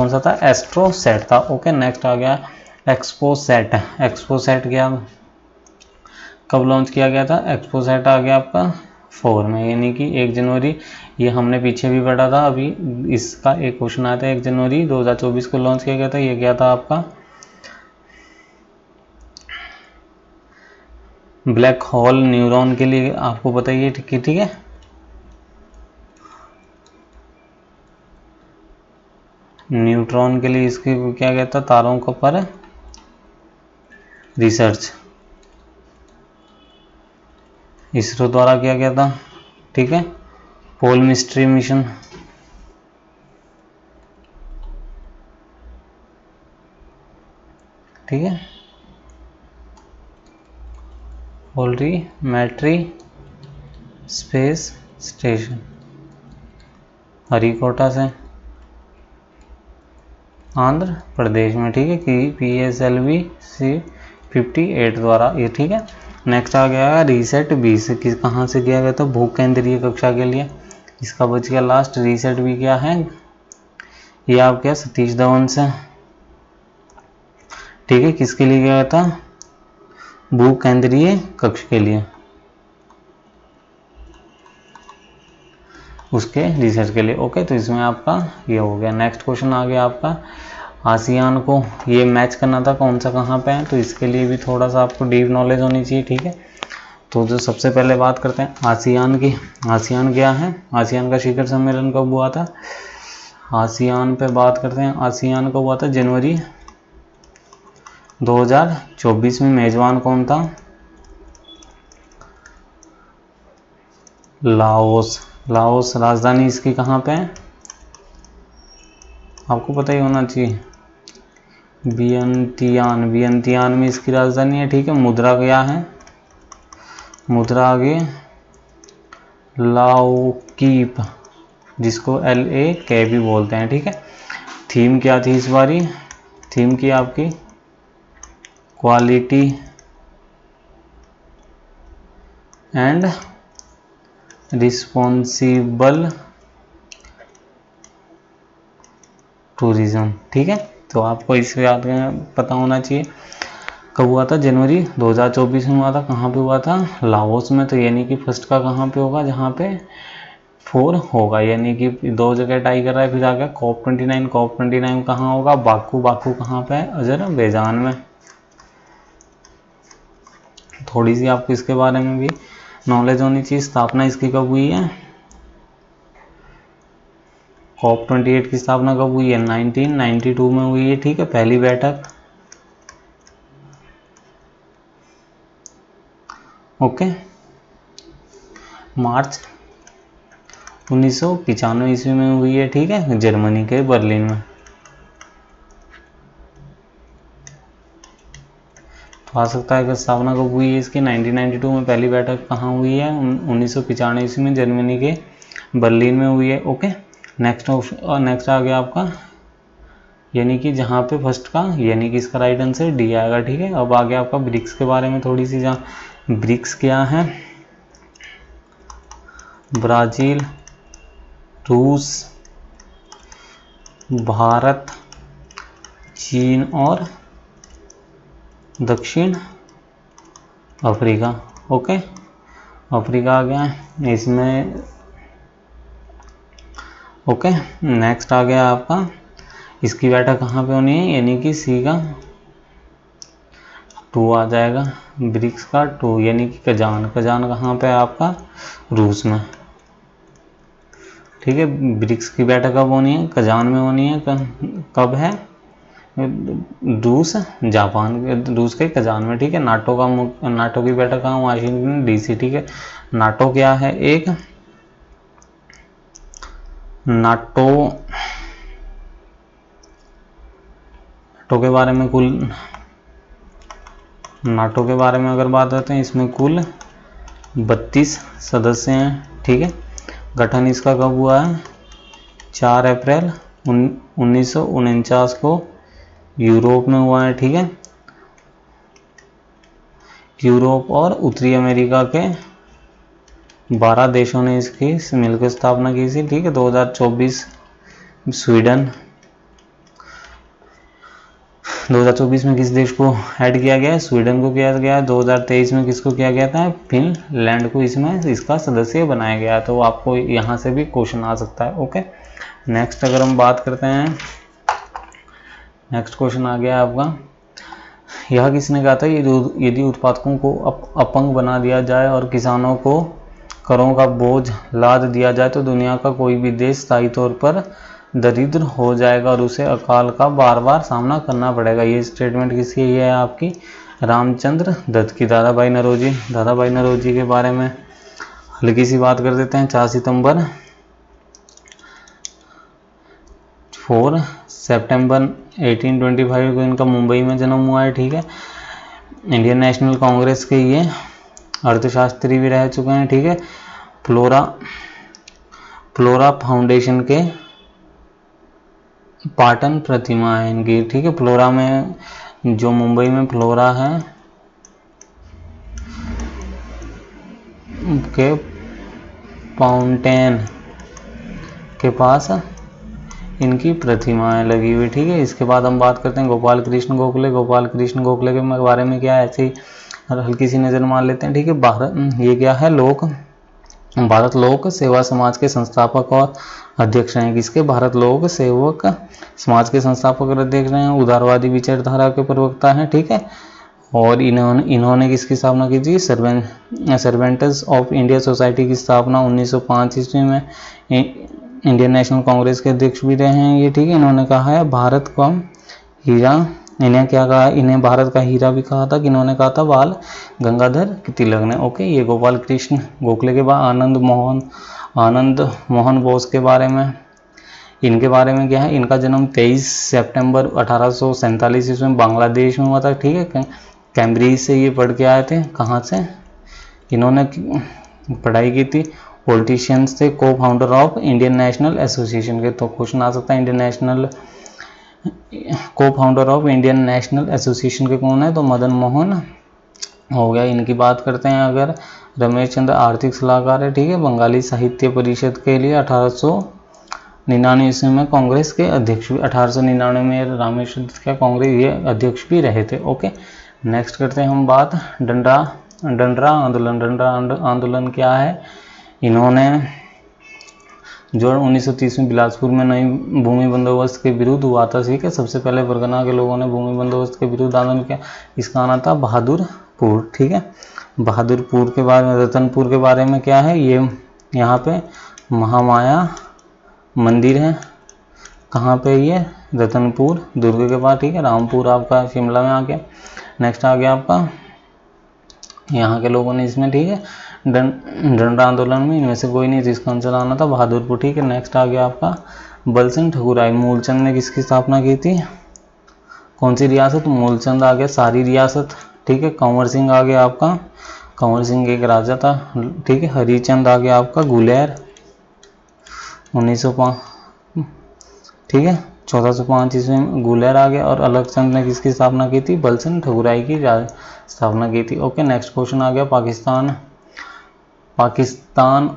A: सा था? एस्ट्रोसैट था, ओके। नेक्स्ट आ गया एक्सपोसैट। एक्सपोसैट क्या, कब लॉन्च किया गया था? एक्सपोसैट आ गया आपका 4 में, यानी कि 1 जनवरी। ये हमने पीछे भी पढ़ा था, अभी इसका एक क्वेश्चन आया था, 1 जनवरी 2024 को लॉन्च किया गया था। ये क्या था आपका? ब्लैक होल न्यूरॉन के लिए, आपको बताइए, ठीक है। न्यूट्रॉन के लिए इसकी क्या गया था? तारों के पर रिसर्च, इसरो द्वारा किया गया था, ठीक है। पोल मिस्ट्री मिशन, ठीक है। पोलरीमेट्री स्पेस स्टेशन, हरिकोटा से, आंध्र प्रदेश में, ठीक है, कि PSLV C58 द्वारा ये, ठीक है। नेक्स्ट आ गया रीसेट 20, कहाँ से किया गया था? भूकेंद्रीय कक्षा के लिए। इसका बच गया लास्ट। रीसेट भी क्या है? ये आप क्या? सतीश धवन से, ठीक है। किसके लिए गया था? भूकेंद्रीय कक्ष के लिए, उसके रिसर्च के लिए, ओके। तो इसमें आपका ये हो गया। नेक्स्ट क्वेश्चन आ गया आपका, आसियान को ये मैच करना था, कौन सा कहाँ पे है, तो इसके लिए भी थोड़ा सा आपको डीप नॉलेज होनी चाहिए, ठीक है। तो जो सबसे पहले बात करते हैं आसियान की। आसियान क्या है? आसियान का शिखर सम्मेलन कब हुआ था? आसियान पे बात करते हैं। आसियान कब हुआ था? जनवरी 2024 में। मेजबान कौन था? लाओस। राजधानी इसकी कहाँ पे है? आपको पता ही होना चाहिए, वियंतियान में इसकी राजधानी है, ठीक है। मुद्रा क्या है? मुद्रा आगे लाओकीप, जिसको LA भी बोलते हैं, ठीक है। थीम क्या थी इस बारी? थीम की आपकी क्वालिटी एंड रिस्पॉन्सिबल टूरिज्म। ठीक है, तो आपको इस याद पता होना चाहिए। कब हुआ था? जनवरी 2024 में हुआ था। कहाँ पे हुआ था? लाओस में। तो यानी कि फर्स्ट का कहाँ पे होगा? जहाँ पे 4 होगा, यानी कि 2 जगह टाई कर रहा है। फिर आ गया COP29। COP29 कहाँ होगा? बाकू। बाकू कहाँ पे है? अजरबैजान में। थोड़ी सी आपको इसके बारे में भी नॉलेज होनी चाहिए। स्थापना इसकी कब हुई है? COP28 की स्थापना कब हुई है? 1992 में हुई है। ठीक है, पहली बैठक। ओके, मार्च 1995 ईस्वी में हुई है। ठीक है, जर्मनी के बर्लिन में। तो आ सकता है कि स्थापना कब हुई है इसकी? 1992 में। पहली बैठक कहाँ हुई है? 1995 ईस्वी में जर्मनी के बर्लिन में हुई है। ओके, नेक्स्ट आ गया आपका, यानी कि जहाँ पे फर्स्ट का, यानी कि इसका राइट आंसर डी आएगा। ठीक है, अब आ गया आपका ब्रिक्स के बारे में थोड़ी सी। जहाँ ब्रिक्स क्या है? ब्राज़ील, रूस, भारत, चीन और दक्षिण अफ्रीका। ओके, अफ्रीका आ गया इसमें। ओके, नेक्स्ट आ गया आपका, इसकी बैठक कहाँ पे होनी है? यानी कि सी का 2 आ जाएगा। ब्रिक्स का 2, यानी कि कजान। कजान कहाँ पे है आपका? रूस में। ठीक है, ब्रिक्स की बैठक कब होनी है? कजान में होनी है। कब है? रूस, जापान, रूस के कजान में। ठीक है, नाटो की बैठक कहाँ? Washington DC। ठीक है, नाटो क्या है? एक नाटो के बारे में नाटो के बारे में अगर बात करते हैं, इसमें कुल 32 सदस्य हैं। ठीक है, गठन इसका कब हुआ है? 4 अप्रैल 1949 को यूरोप में हुआ है। ठीक है, यूरोप और उत्तरी अमेरिका के 12 देशों ने इसकी मिलकर स्थापना की थी। ठीक है, 2024 स्वीडन, 2024 में किस देश को ऐड किया गया है? स्वीडन को किया गया है। 2023 में किसको किया गया था? फिनलैंड को इसमें इसका सदस्य बनाया गया। तो आपको यहाँ से भी क्वेश्चन आ सकता है। ओके, नेक्स्ट अगर हम बात करते हैं, नेक्स्ट क्वेश्चन आ गया आपका, यह किसने कहा था? यदि उत्पादकों को अपंग बना दिया जाए और किसानों को करों का बोझ लाद दिया जाए तो दुनिया का कोई भी देश स्थायी तौर पर दरिद्र हो जाएगा और उसे अकाल का बार बार सामना करना पड़ेगा। ये स्टेटमेंट किसकी है? आपकी रामचंद्र दत्त की। दादा भाई नौरोजी के बारे में हल्की सी बात कर देते हैं। 4 सितंबर 4 सितंबर 1825 को इनका मुंबई में जन्म हुआ है। ठीक है, इंडियन नेशनल कांग्रेस के ये अर्थशास्त्री भी रह चुके हैं। ठीक है, फ्लोरा फाउंडेशन के पाटन प्रतिमा है इनकी। ठीक है, फ्लोरा में, जो मुंबई में फ्लोरा है के फाउंटेन के पास इनकी प्रतिमाएं लगी हुई। ठीक है, इसके बाद हम बात करते हैं गोपाल कृष्ण गोखले के बारे में। क्या ऐसे ही हल्की सी नज़र मार लेते हैं। ठीक है, ये क्या है? भारत लोक सेवा समाज के संस्थापक और अध्यक्ष हैं। किसके? भारत लोक सेवक समाज के संस्थापक और अध्यक्ष हैं। उदारवादी विचारधारा के प्रवक्ता हैं। ठीक है, और इन्होंने किसकी स्थापना की थी? सर्वेंट्स ऑफ इंडिया सोसाइटी की स्थापना 1905 ईस्वी में। इंडियन नेशनल कांग्रेस के अध्यक्ष भी रहे हैं ये। ठीक है, इन्होंने कहा है भारत का हीरा, इन्हें क्या कहा? इन्हें भारत का हीरा भी कहा था। कि इन्होंने कहा था? बाल गंगाधर तिलक ने। ओके, ये गोपाल कृष्ण गोखले के बाद आनंद मोहन बोस के बारे में, इनके बारे में क्या है? इनका जन्म 23 सितंबर 1847 ईस्वी में बांग्लादेश में हुआ था। ठीक है, कैम्ब्रिज से ये पढ़ के आए थे। कहाँ से इन्होंने पढ़ाई की थी? पॉलिटिशियंस थे, को founder of Indian national association के। तो क्वेश्चन आ सकता है इंडियन नेशनल को founder of Indian national association के कौन है? तो मदन मोहन हो गया। इनकी बात करते हैं अगर, रमेश चंद्र आर्थिक सलाहकार है, ठीक है। बंगाली साहित्य परिषद के लिए 1899 ईस्वी में कांग्रेस के अध्यक्ष भी, 1899 में रामेश्वर दत्त का कांग्रेस ये अध्यक्ष भी रहे थे। ओके, नेक्स्ट करते हैं हम बात डंडा आंदोलन। डंडा आंदोलन क्या है? इन्होंने जो 1930 में बिलासपुर में नई भूमि बंदोबस्त के विरुद्ध हुआ था, ठीक है। सबसे पहले परगना के लोगों ने भूमि बंदोबस्त के विरुद्ध आंदोलन किया। इसका आना था बहादुरपुर, ठीक है। बहादुरपुर के बाद में रतनपुर के बारे में क्या है? ये यहाँ पे महामाया मंदिर है। कहाँ पे? ये रतनपुर दुर्ग के पास, ठीक है। रामपुर आपका शिमला में आ गया। नेक्स्ट आ गया आपका यहाँ के लोगों ने इसमें, ठीक है, डंडा आंदोलन में इनमें से कोई नहीं, जिसका आंसर आना था बहादुरपुर, ठीक है। नेक्स्ट आ गया आपका बलसिंह ठकुराई। मूलचंद ने किसकी स्थापना की थी? कौन सी रियासत? मूलचंद आ गया सारी रियासत, ठीक है। कंवर सिंह आ गया आपका, कंवर सिंह एक राजा था, ठीक है। हरिचंद आ गया आपका गुलेर 1905, ठीक है। 1405 ईस्वी में गुलेर आ गया। और अलगचंद ने किसकी स्थापना की थी? बलसिंह ठकुराई की स्थापना की थी। ओके, नेक्स्ट क्वेश्चन आ गया पाकिस्तान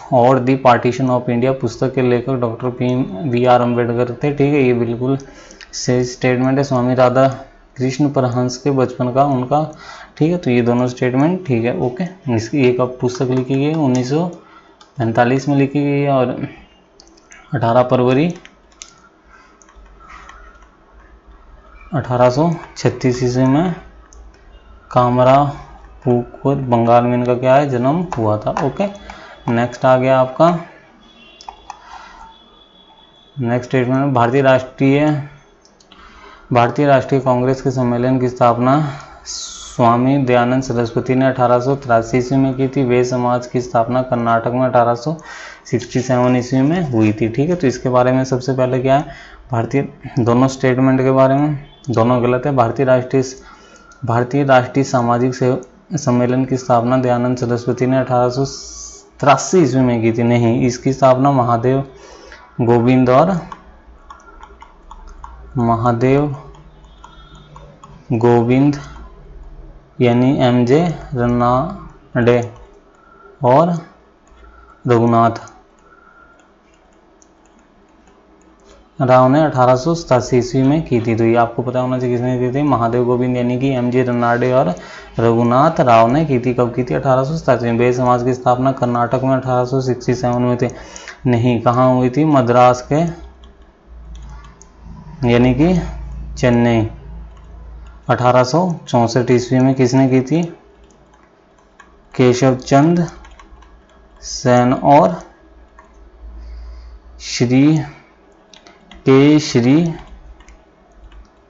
A: और दी पार्टीशन ऑफ इंडिया पुस्तक के लेखक डॉक्टर बी.आर. अम्बेडकर थे, ठीक है। ये बिल्कुल सही स्टेटमेंट है। स्वामी राधा कृष्ण परमहंस के बचपन का उनका, ठीक है। तो ये दोनों स्टेटमेंट ठीक है। ओके, इसकी एक अब पुस्तक लिखी गई 1945 में लिखी गई है और 18 फरवरी 1836 ईस्वी में कामरापुकुर बंगाल में इनका क्या है? जन्म हुआ था। ओके, नेक्स्ट आ गया आपका नेक्स्ट स्टेटमेंट, भारतीय राष्ट्रीय कांग्रेस के सम्मेलन की स्थापना स्वामी दयानंद सरस्वती ने 1883 ईस्वी में की थी। वे समाज की स्थापना कर्नाटक में 1867 ईस्वी में हुई थी, ठीक है। तो इसके बारे में सबसे पहले क्या है? दोनों स्टेटमेंट के बारे में दोनों गलत है। भारतीय राष्ट्रीय सामाजिक सम्मेलन की स्थापना दयानंद सरस्वती ने 1883 ईस्वी में की थी। नहीं, इसकी स्थापना महादेव गोविंद यानी एमजे रनाडे और रघुनाथ राव ने 1887 ईस्वी में की थी। तो ये आपको पता होना चाहिए किसने की थी? महादेव गोविंद यानी कि एमजे रनाडे और रघुनाथ राव ने की थी। कब की थी? 1887 में। वे समाज की स्थापना कर्नाटक में 1867 में थी। नहीं, कहाँ हुई थी? मद्रास के यानी कि चेन्नई 1864 ईस्वी में किसने की थी? केशव सेन और श्री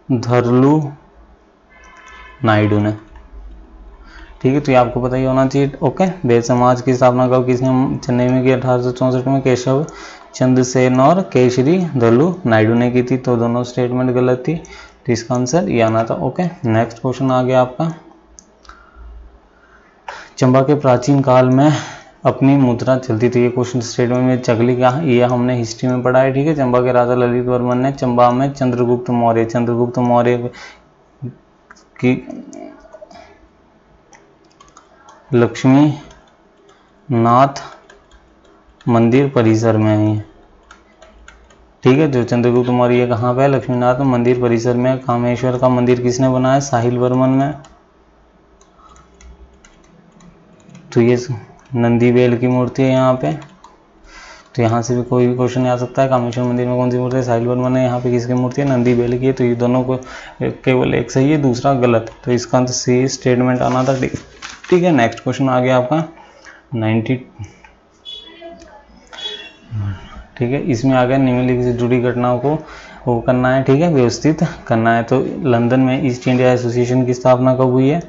A: धरलू नायडू ने, ठीक है। तो ये आपको पता ही होना चाहिए। ओके, वेद समाज की स्थापना कब किसने चेन्नई में की? 1864 में केशव चंद्र सेन और केशरी धरलू नायडू ने की थी। तो दोनों स्टेटमेंट गलत थी, तो इसका आंसर ये आना था। ओके, नेक्स्ट क्वेश्चन आ गया आपका, चंबा के प्राचीन काल में अपनी मुद्रा चलती थी। ये क्वेश्चन स्टेटमेंट में चगली का, ये हमने हिस्ट्री में पढ़ा है, ठीक है। चंबा के राजा ललित वर्मन ने चंबा में चंद्रगुप्त मौर्य की लक्ष्मी नाथ मंदिर परिसर में है, ठीक है। जो चंद्रगुप्त मौर्य कहाँ पे है? लक्ष्मीनाथ मंदिर परिसर में। कामेश्वर का मंदिर किसने बनाया? साहिल वर्मन में। तो ये नंदीबेल की मूर्ति है यहाँ पे। तो यहाँ से भी कोई भी क्वेश्चन आ सकता है। कामेश्वर मंदिर में कौन सी मूर्ति है? साहिल वर्मन है। यहाँ पे किसकी मूर्ति है? नंदीबेल की है। तो ये दोनों को केवल एक सही है, दूसरा गलत। तो इसका आंसर सी स्टेटमेंट आना था, ठीक है। नेक्स्ट क्वेश्चन आ गया आपका 90, ठीक है। इसमें आ गया निम्नलिखित से जुड़ी घटनाओं को वो करना है, ठीक है, व्यवस्थित करना है। तो लंदन में ईस्ट इंडिया एसोसिएशन की स्थापना कब हुई है?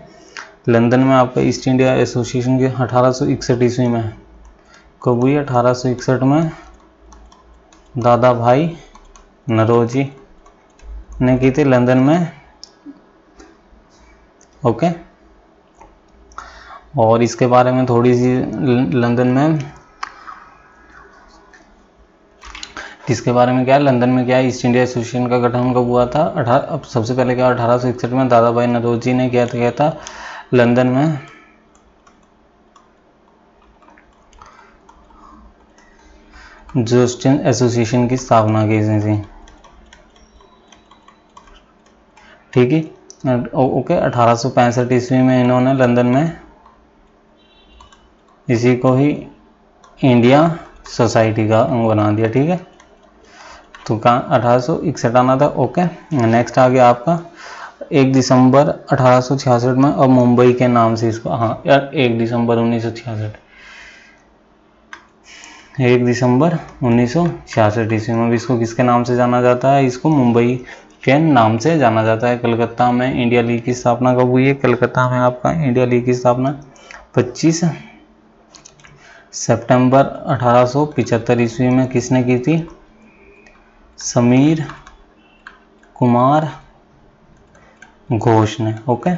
A: लंदन में आपका ईस्ट इंडिया एसोसिएशन की 1861 ईस्वी में कब हुई? 1861 में दादा भाई नौरोजी ने की थी लंदन में। ओके, और इसके बारे में थोड़ी सी लंदन में किसके बारे में क्या है, लंदन में क्या है, ईस्ट इंडिया एसोसिएशन का गठन कब हुआ था, अब सबसे पहले क्या 1861 में दादा भाई नौरोजी ने किया था लंदन में जोस्टन एसोसिएशन की स्थापना की थी। ठीक है, ओके। 1865 ईस्वी में इन्होंने लंदन में इसी को ही इंडिया सोसाइटी का अंग बना दिया। ठीक है, तो कहाँ 1861 आना था। ओके, नेक्स्ट आ गया आपका 1 दिसंबर 1866 में, और मुंबई के नाम से इसको, हाँ यार 1 दिसंबर 1966, 1 दिसंबर 1966 ईस्वी में इसको किसके नाम से जाना जाता है, इसको मुंबई के नाम से जाना जाता है। कलकत्ता में इंडिया लीग की स्थापना कब हुई है, कलकत्ता में आपका इंडिया लीग की स्थापना 25 सितंबर 1875 ईस्वी में किसने की थी, समीर कुमार घोष ने। ओके,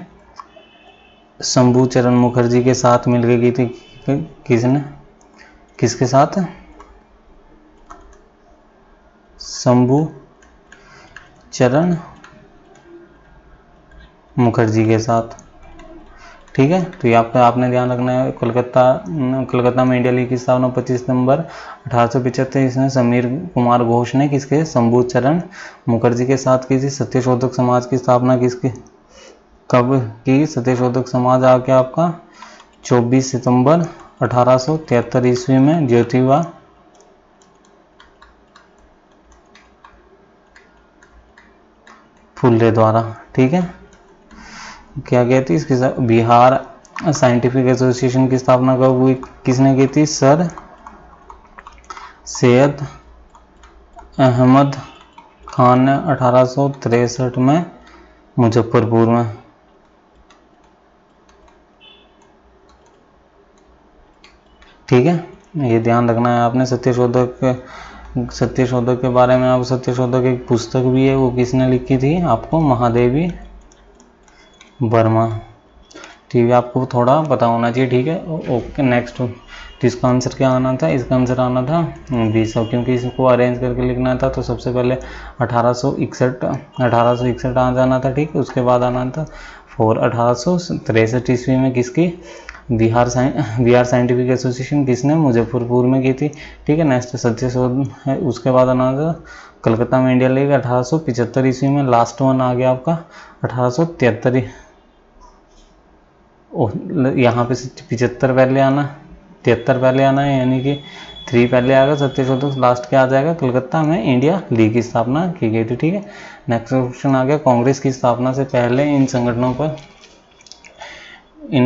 A: शंभू चरण मुखर्जी के साथ मिलकर की थी, किसने, किसके साथ, शंभू चरण मुखर्जी के साथ। ठीक है, तो ये आपने ध्यान रखना है। कलकत्ता में इंडिया लीग की स्थापना 25 सितंबर 1875 इसने समीर कुमार घोष ने किसके, शंभू चरण मुखर्जी के साथ की थी। सत्यशोधक समाज की स्थापना किसकी, कब की, सत्यशोधक समाज आ गया आपका 24 सितंबर 1873 ईस्वी में ज्योतिबा फुले द्वारा। ठीक है, क्या कहती है इसके साथ, बिहार साइंटिफिक एसोसिएशन की स्थापना कब हुई, किसने की थी, सर सैयद अहमद खान ने 1863 में मुजफ्फरपुर में। ठीक है, ये ध्यान रखना है आपने। सत्यशोधक के बारे में, आप सत्यशोधक एक पुस्तक भी है, वो किसने लिखी थी आपको, महादेवी वर्मा। ठीक है, आपको थोड़ा पता होना चाहिए। ठीक है, ओके। नेक्स्ट, तो इसका आंसर क्या आना था, इसका आंसर आना था 20, क्योंकि इसको अरेंज करके लिखना था तो सबसे पहले 1861 आ जाना था। ठीक है, उसके बाद आना था 1863 ईस्वी में किसकी, बिहार साइंटिफिक एसोसिएशन किसने, मुजफ्फरपुर में की थी। ठीक है, नेक्स्ट सत्यशोध है, उसके बाद आना था कलकत्ता में इंडिया लीग 1875 ईस्वी में। लास्ट वन आ गया आपका 1873, यहाँ पे 75 पहले आना, 73 पहले आना है, यानी कि 3 पहले आएगा, सत्यशोधक लास्ट क्या आ जाएगा, कलकत्ता में इंडिया लीग की स्थापना की गई थी। ठीक है, नेक्स्ट क्वेश्चन आ गया, कांग्रेस की स्थापना से पहले इन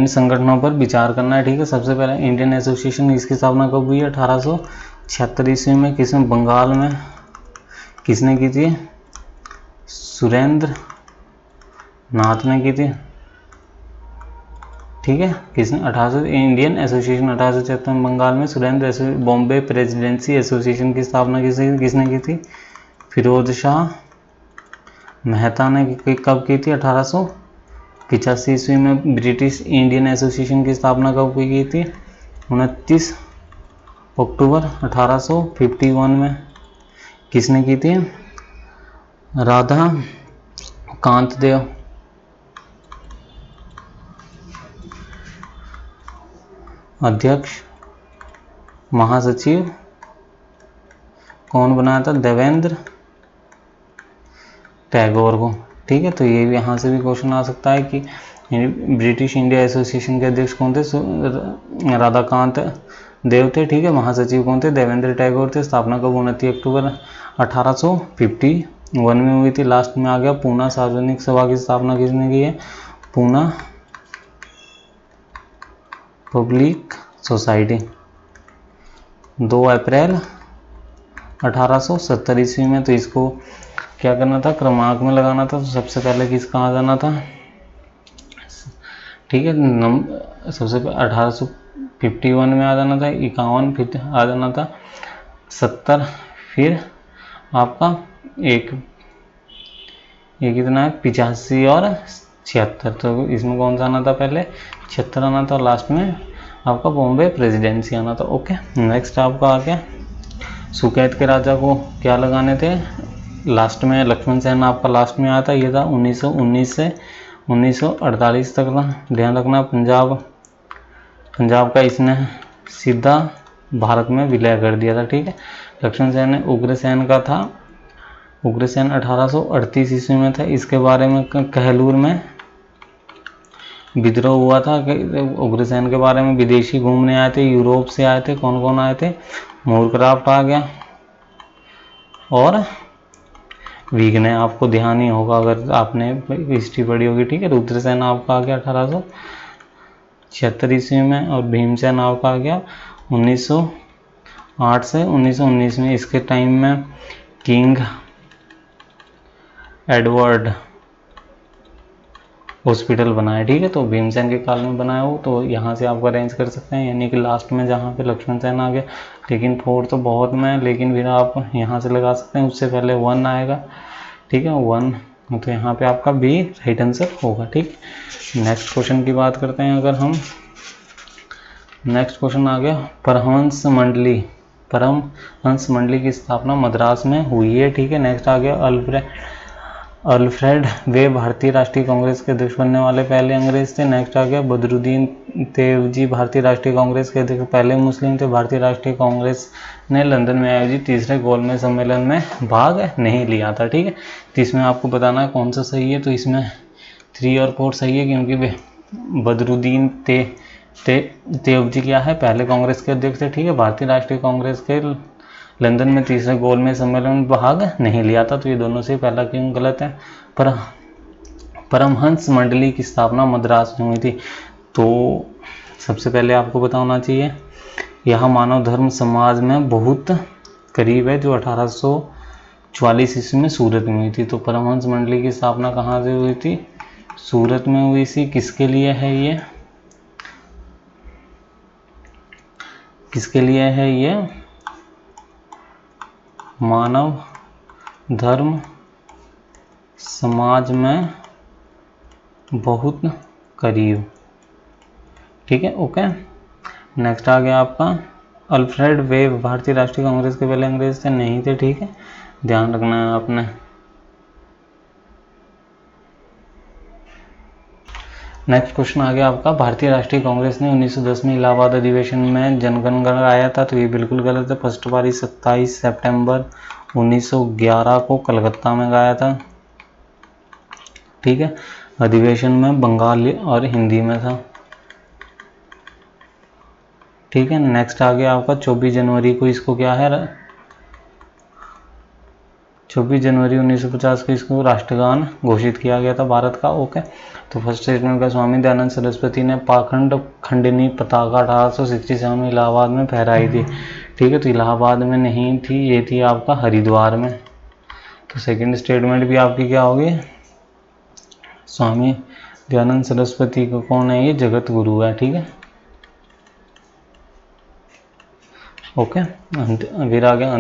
A: संगठनों पर विचार करना है। ठीक है, सबसे पहले इंडियन एसोसिएशन, इसकी स्थापना कब हुई है, 1876 ईस्वी में, किसने, बंगाल में, किसने की थी, सुरेंद्र नाथ ने की थी। ठीक है, किसने, इंडियन एसोसिएशन 1876 में बंगाल में, सुरेंद्र बॉम्बे प्रेसिडेंसी एसोसिएशन की स्थापना किसने की थी, फिरोज शाह मेहता ने कब की थी, 1885 ईस्वी में। ब्रिटिश इंडियन एसोसिएशन की स्थापना कब की गई थी, 29 अक्टूबर 1851 में, किसने की थी, राधा कांत देव। अध्यक्ष महासचिव कौन बनाया था, देवेंद्र टैगोर को। ठीक है, तो ये भी यहाँ से भी क्वेश्चन आ सकता है कि ब्रिटिश इंडिया एसोसिएशन के अध्यक्ष कौन थे, राधाकांत देव थे। ठीक है, महासचिव कौन थे, देवेंद्र टैगोर थे। स्थापना कब, 29 अक्टूबर 1851 में हुई थी। लास्ट में आ गया पूना सार्वजनिक सभा की स्थापना किसने की है, पूना पब्लिक सोसाइटी, 2 अप्रैल 1870 ईस्वी में। तो इसको क्या करना था, क्रमांक में लगाना था, तो सबसे पहले किसका आ जाना था, ठीक है, सबसे पहले 1851 में आ जाना था, 51 फिर आ जाना था 70, फिर आपका एक कितना है 85 और 76। तो इसमें कौन सा आना था, पहले 76 आना था, लास्ट में आपका बॉम्बे प्रेसिडेंसी आना था। ओके, नेक्स्ट आपका आ गया सुकैत के राजा को क्या लगाने थे, लास्ट में लक्ष्मण सेन आपका लास्ट में आया था, ये था 1919 से 1948 तक था। ध्यान रखना पंजाब का इसने सीधा भारत में विलय कर दिया था, ठीक है। लक्ष्मण सेन ने उग्रसेन का था, उग्रसेन 1838 ईस्वी में था। इसके बारे में कहलूर में विद्रोह हुआ था। उग्रसेन के बारे में विदेशी घूमने आए थे, यूरोप से आए थे। कौन कौन आए थे, मूरक्राफ्ट आ गया और वीगने, आपको ध्यान ही होगा अगर आपने हिस्ट्री पढ़ी होगी, ठीक है। रुद्रसेन आपका आ गया 1876 ईस्वी में, और भीमसेन आपका आ गया 1908 से 1919 में। इसके टाइम में किंग एडवर्ड हॉस्पिटल बनाया, ठीक है। तो भीमसेन के काल में बनाया हो, तो यहाँ से आप अरेंज कर सकते हैं, यानी कि लास्ट में जहाँ पे लक्ष्मण सेन आ गया, लेकिन 4 तो बहुत में, लेकिन फिर आप यहाँ से लगा सकते हैं। उससे पहले 1 आएगा, ठीक है, 1, तो यहाँ पे आपका बी राइट आंसर होगा, ठीक। नेक्स्ट क्वेश्चन की बात करते हैं अगर हम। नेक्स्ट क्वेश्चन आ गया, परमहंस मंडली की स्थापना मद्रास में हुई है, ठीक है। नेक्स्ट आ गया अल्फ्रेड वे भारतीय राष्ट्रीय कांग्रेस के अध्यक्ष बनने वाले पहले अंग्रेज थे। नेक्स्ट आ गया बदरुद्दीन देवजी भारतीय राष्ट्रीय कांग्रेस के अध्यक्ष पहले मुस्लिम थे। भारतीय राष्ट्रीय कांग्रेस ने लंदन में आयोजित तीसरे गोलमेज सम्मेलन में भाग नहीं लिया था, ठीक है। तो इसमें आपको बताना है कौन सा सही है। तो इसमें 3 और 4 सही है, क्योंकि बदरुद्दीन देवजी क्या है, पहले कांग्रेस के अध्यक्ष थे, ठीक है। भारतीय राष्ट्रीय कांग्रेस के लंदन में तीसरे गोलमेज सम्मेलन में भाग नहीं लिया था, तो ये दोनों से पहला क्यों गलत है। परमहंस मंडली की स्थापना मद्रास में हुई थी। तो सबसे पहले आपको पता होना चाहिए, यह मानव धर्म समाज में बहुत करीब है, जो 1844 ईस्वी में सूरत में हुई थी। तो परमहंस मंडली की स्थापना कहाँ से हुई थी, सूरत में हुई थी। किसके लिए है ये, किसके लिए है ये, मानव धर्म समाज में बहुत करीब, ठीक है, ओके। नेक्स्ट आ गया आपका अल्फ्रेड वेव भारतीय राष्ट्रीय कांग्रेस के पहले अंग्रेज थे, नहीं थे, ठीक है, ध्यान रखना है आपने। नेक्स्ट क्वेश्चन आ गया आपका, भारतीय राष्ट्रीय कांग्रेस ने 1910 में इलाहाबाद अधिवेशन में जनगण गाया था। तो ये बिल्कुल गलत है। फर्स्ट बारी 27 सितंबर 1911 को कलकत्ता में गाया था, ठीक है। अधिवेशन में बंगाली और हिंदी में था, ठीक है। नेक्स्ट आ गया आपका 24 जनवरी को इसको क्या है, 24 जनवरी 1950 को इसको राष्ट्रगान घोषित किया गया था भारत का, ओके। तो फर्स्ट स्टेटमेंट का स्वामी दयानंद सरस्वती ने पाखंड खंडनी पताका 1867 में इलाहाबाद में फहराई थी, ठीक है। तो इलाहाबाद में नहीं थी, ये थी आपका हरिद्वार में। तो सेकंड स्टेटमेंट भी आपकी क्या होगी, स्वामी दयानंद सरस्वती को कौन है, ये जगत गुरु है, ठीक है, ओके। फिर आ गया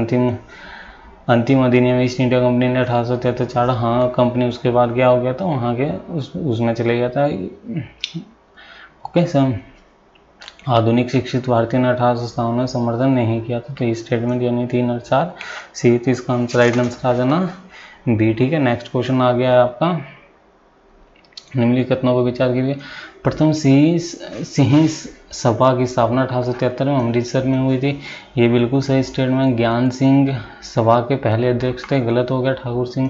A: अंतिम अधिनियम ईस्ट इंडिया कंपनी ने 1873 चाड़ा, हाँ कंपनी उसके बाद क्या हो गया था, वहाँ के उसमें चले गया था, ओके। सर आधुनिक शिक्षित भारतीय ने 1857 में समर्थन नहीं किया था। तो ये स्टेटमेंट यानी 3 और 4 सी, तो इसका आंसर राइट आंसर आ जाना बी, ठीक है। नेक्स्ट क्वेश्चन आ गया है आपका, निम्नलिखित कथनों पर विचार कीजिए। प्रथम सिंह सभा की स्थापना 1873 में अमृतसर में हुई थी, ये बिल्कुल सही स्टेटमेंट। ज्ञान सिंह सभा के पहले अध्यक्ष थे, गलत हो गया। ठाकुर सिंह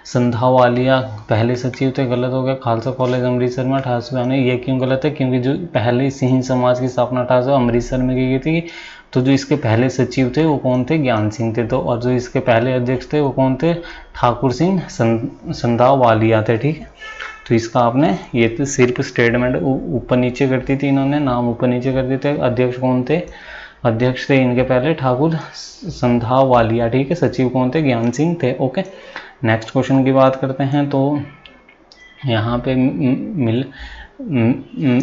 A: संधावालिया पहले सचिव थे, गलत हो गया। खालसा कॉलेज अमृतसर में 1892, ये क्यों गलत है, क्योंकि जो पहले सिंह समाज की स्थापना 1800 अमृतसर में की गई थी, तो जो इसके पहले सचिव थे वो कौन थे, ज्ञान सिंह थे। तो और जो इसके पहले अध्यक्ष थे वो कौन थे, ठाकुर सिंह संधावालिया थे, ठीक है। तो इसका आपने ये तो सिर्फ स्टेटमेंट ऊपर नीचे करती थी, इन्होंने नाम ऊपर नीचे कर दिए थे। अध्यक्ष कौन थे, अध्यक्ष थे इनके पहले ठाकुर संधावालिया, ठीक है। सचिव कौन थे, ज्ञान सिंह थे, ओके। नेक्स्ट क्वेश्चन की बात करते हैं। तो यहाँ पे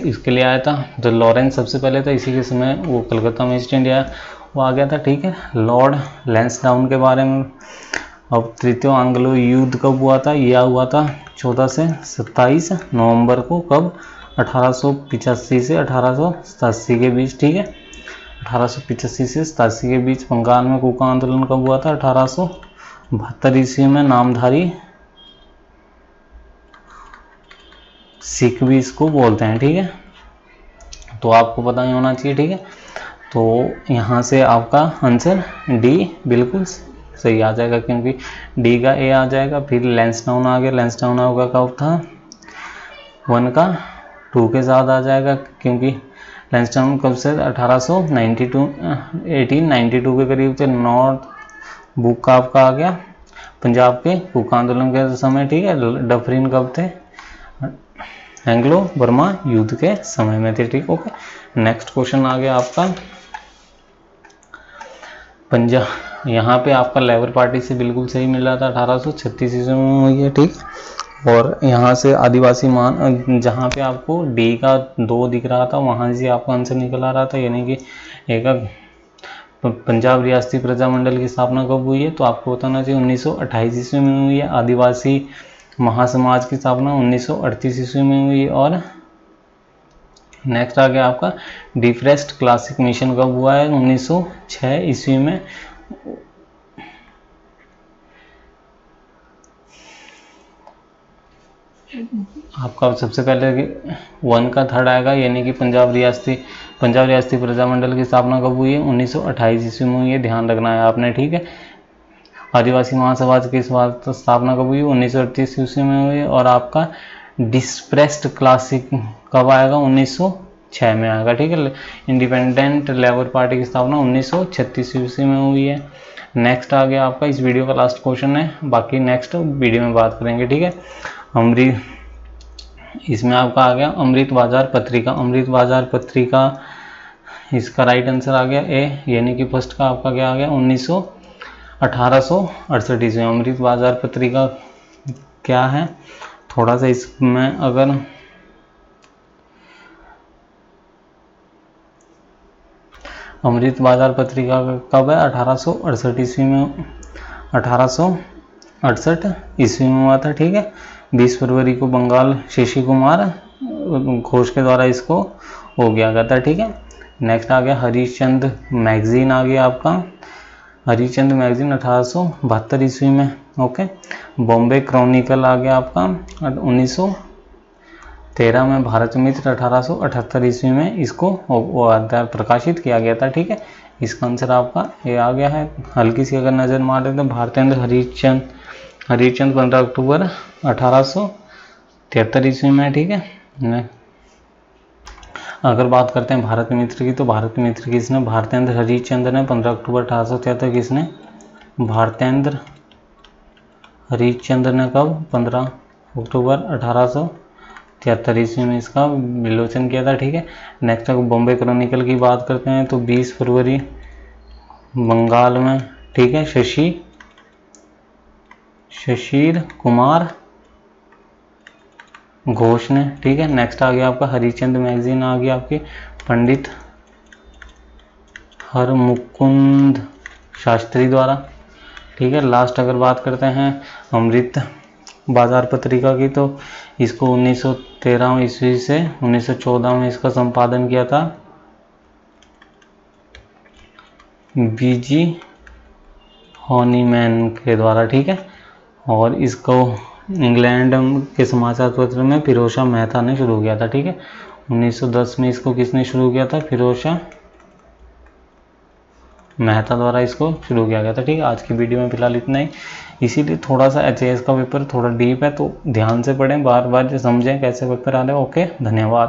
A: इसके लिए आया था जो लॉरेंस सबसे पहले था, इसी के समय वो कलकत्ता में ईस्ट इंडिया वो आ गया था, ठीक है। लॉर्ड लैंसडाउन के बारे में। अब तृतीय एंग्लो युद्ध कब हुआ था, यह हुआ था 14 से 27 नवंबर को, कब, 1885 से 1887 के बीच, ठीक है। 1885 से 87 के बीच बंगाल में कूका आंदोलन कब हुआ था? 1872 ईस्वी में। नामधारी सिख भी इसको बोलते हैं, ठीक है, तो आपको पता ही होना चाहिए, ठीक है। तो यहाँ से आपका आंसर डी बिल्कुल सही आ जाएगा, क्योंकि डी का ए आ जाएगा। फिर लैंसडाउन आ गया। लैंसडाउन होगा कब था? 1 का 2 के साथ आ जाएगा, क्योंकि लैंसडाउन कब से? 1892 के करीब थे। नॉर्थ बुक का आपका आ गया पंजाब के कूका आंदोलन के समय, ठीक है। डफरिन कब थे? एंग्लो बर्मा युद्ध के समय में थे, ठीक। ओके, नेक्स्ट क्वेश्चन आ गया आपका पंजाब। यहाँ पे आपका लेबर पार्टी से बिल्कुल सही मिल रहा था, 1836 ईस्वी में हुई है, ठीक। और यहाँ से आदिवासी मान, जहाँ पे आपको डी का 2 दिख रहा था वहाँ से आपका आंसर निकल आ रहा था, यानी कि एक पंजाब रियासती प्रजामंडल की स्थापना कब हुई है? तो आपको बताना चाहिए 1928 ईस्वी में हुई है। आदिवासी महासमाज की स्थापना 1938 ईस्वी में हुई। और नेक्स्ट आ गया आपका डिफरेस्ट क्लासिक मिशन कब हुआ है? 1906 ईस्वी में। आपका सबसे पहले 1 का 3rd आएगा, यानी कि पंजाब रियासती प्रजामंडल की स्थापना कब हुई है? 1928 ईस्वी में हुई है, ध्यान रखना है आपने, ठीक है। आदिवासी महासमाज की स्थापना कब हुई? 1938 ईस्वी में हुई। और आपका डिस्प्रेस्ड क्लासिक कब आएगा? 1906 में आएगा, ठीक है। इंडिपेंडेंट लेबर पार्टी की स्थापना 1936 ईस्वी में हुई है। नेक्स्ट आ गया आपका, इस वीडियो का लास्ट क्वेश्चन है, बाकी नेक्स्ट वीडियो में बात करेंगे, ठीक है। इसमें आपका आ गया अमृत बाजार पत्रिका। अमृत बाजार पत्रिका, इसका राइट आंसर आ गया ए, यानी कि फर्स्ट का आपका क्या आ गया? 1868 ईस्वी। अमृत बाजार पत्रिका क्या है? थोड़ा सा इसमें अगर अमृत बाजार पत्रिका कब है? 1868 ईस्वी में, 1868 ईस्वी में हुआ था, ठीक है। 20 फरवरी को बंगाल शशि कुमार घोष के द्वारा इसको हो गया था, ठीक है। नेक्स्ट आ गया हरिश्चंद्र मैगजीन आ गया आपका। हरिश्चंद्र मैगजीन 1872 ईस्वी में, ओके। बॉम्बे क्रॉनिकल आ गया आपका 1913 में। भारत मित्र 1878 ईस्वी में इसको प्रकाशित किया गया था, ठीक है। इसका आंसर आपका ये आ गया है। हल्की सी अगर नज़र मार रहे तो भारतेंद्र हरिश्चंद्र 15 अक्टूबर 1873 ईस्वी में, ठीक है। अगर बात करते हैं भारत मित्र की, तो भारत मित्र किसने? भारतेंद्र हरिश्चंद्र ने 15 अक्टूबर 1873। किसने? भारतेंद्र हरिश्चंद्र ने कब? 15 अक्टूबर 1873 ईस्वी में इसका विलोचन किया था, ठीक है। नेक्स्ट अगर बॉम्बे क्रॉनिकल की बात करते हैं तो 20 फरवरी बंगाल में, ठीक है, शशीर कुमार घोष ने, ठीक है। नेक्स्ट आ गया आपका हरिश्चंद्र मैगजीन आ गया आपके पंडित हरमुकुंद शास्त्री द्वारा, ठीक है। लास्ट अगर बात करते हैं अमृत बाजार पत्रिका की, तो इसको 1913 ईस्वी से 1914 में इसका संपादन किया था बीजी हॉनीमैन के द्वारा, ठीक है। और इसको इंग्लैंड के समाचार पत्र में फिरोज शाह मेहता ने शुरू किया था, ठीक है। 1910 में इसको किसने शुरू किया था? फिरोज शाह मेहता द्वारा इसको शुरू किया गया था, ठीक है। आज की वीडियो में फिलहाल इतना ही। इसीलिए थोड़ा सा HAS का पेपर थोड़ा डीप है, तो ध्यान से पढ़ें, बार बार समझें कैसे पेपर आ रहे हैं। ओके, धन्यवाद।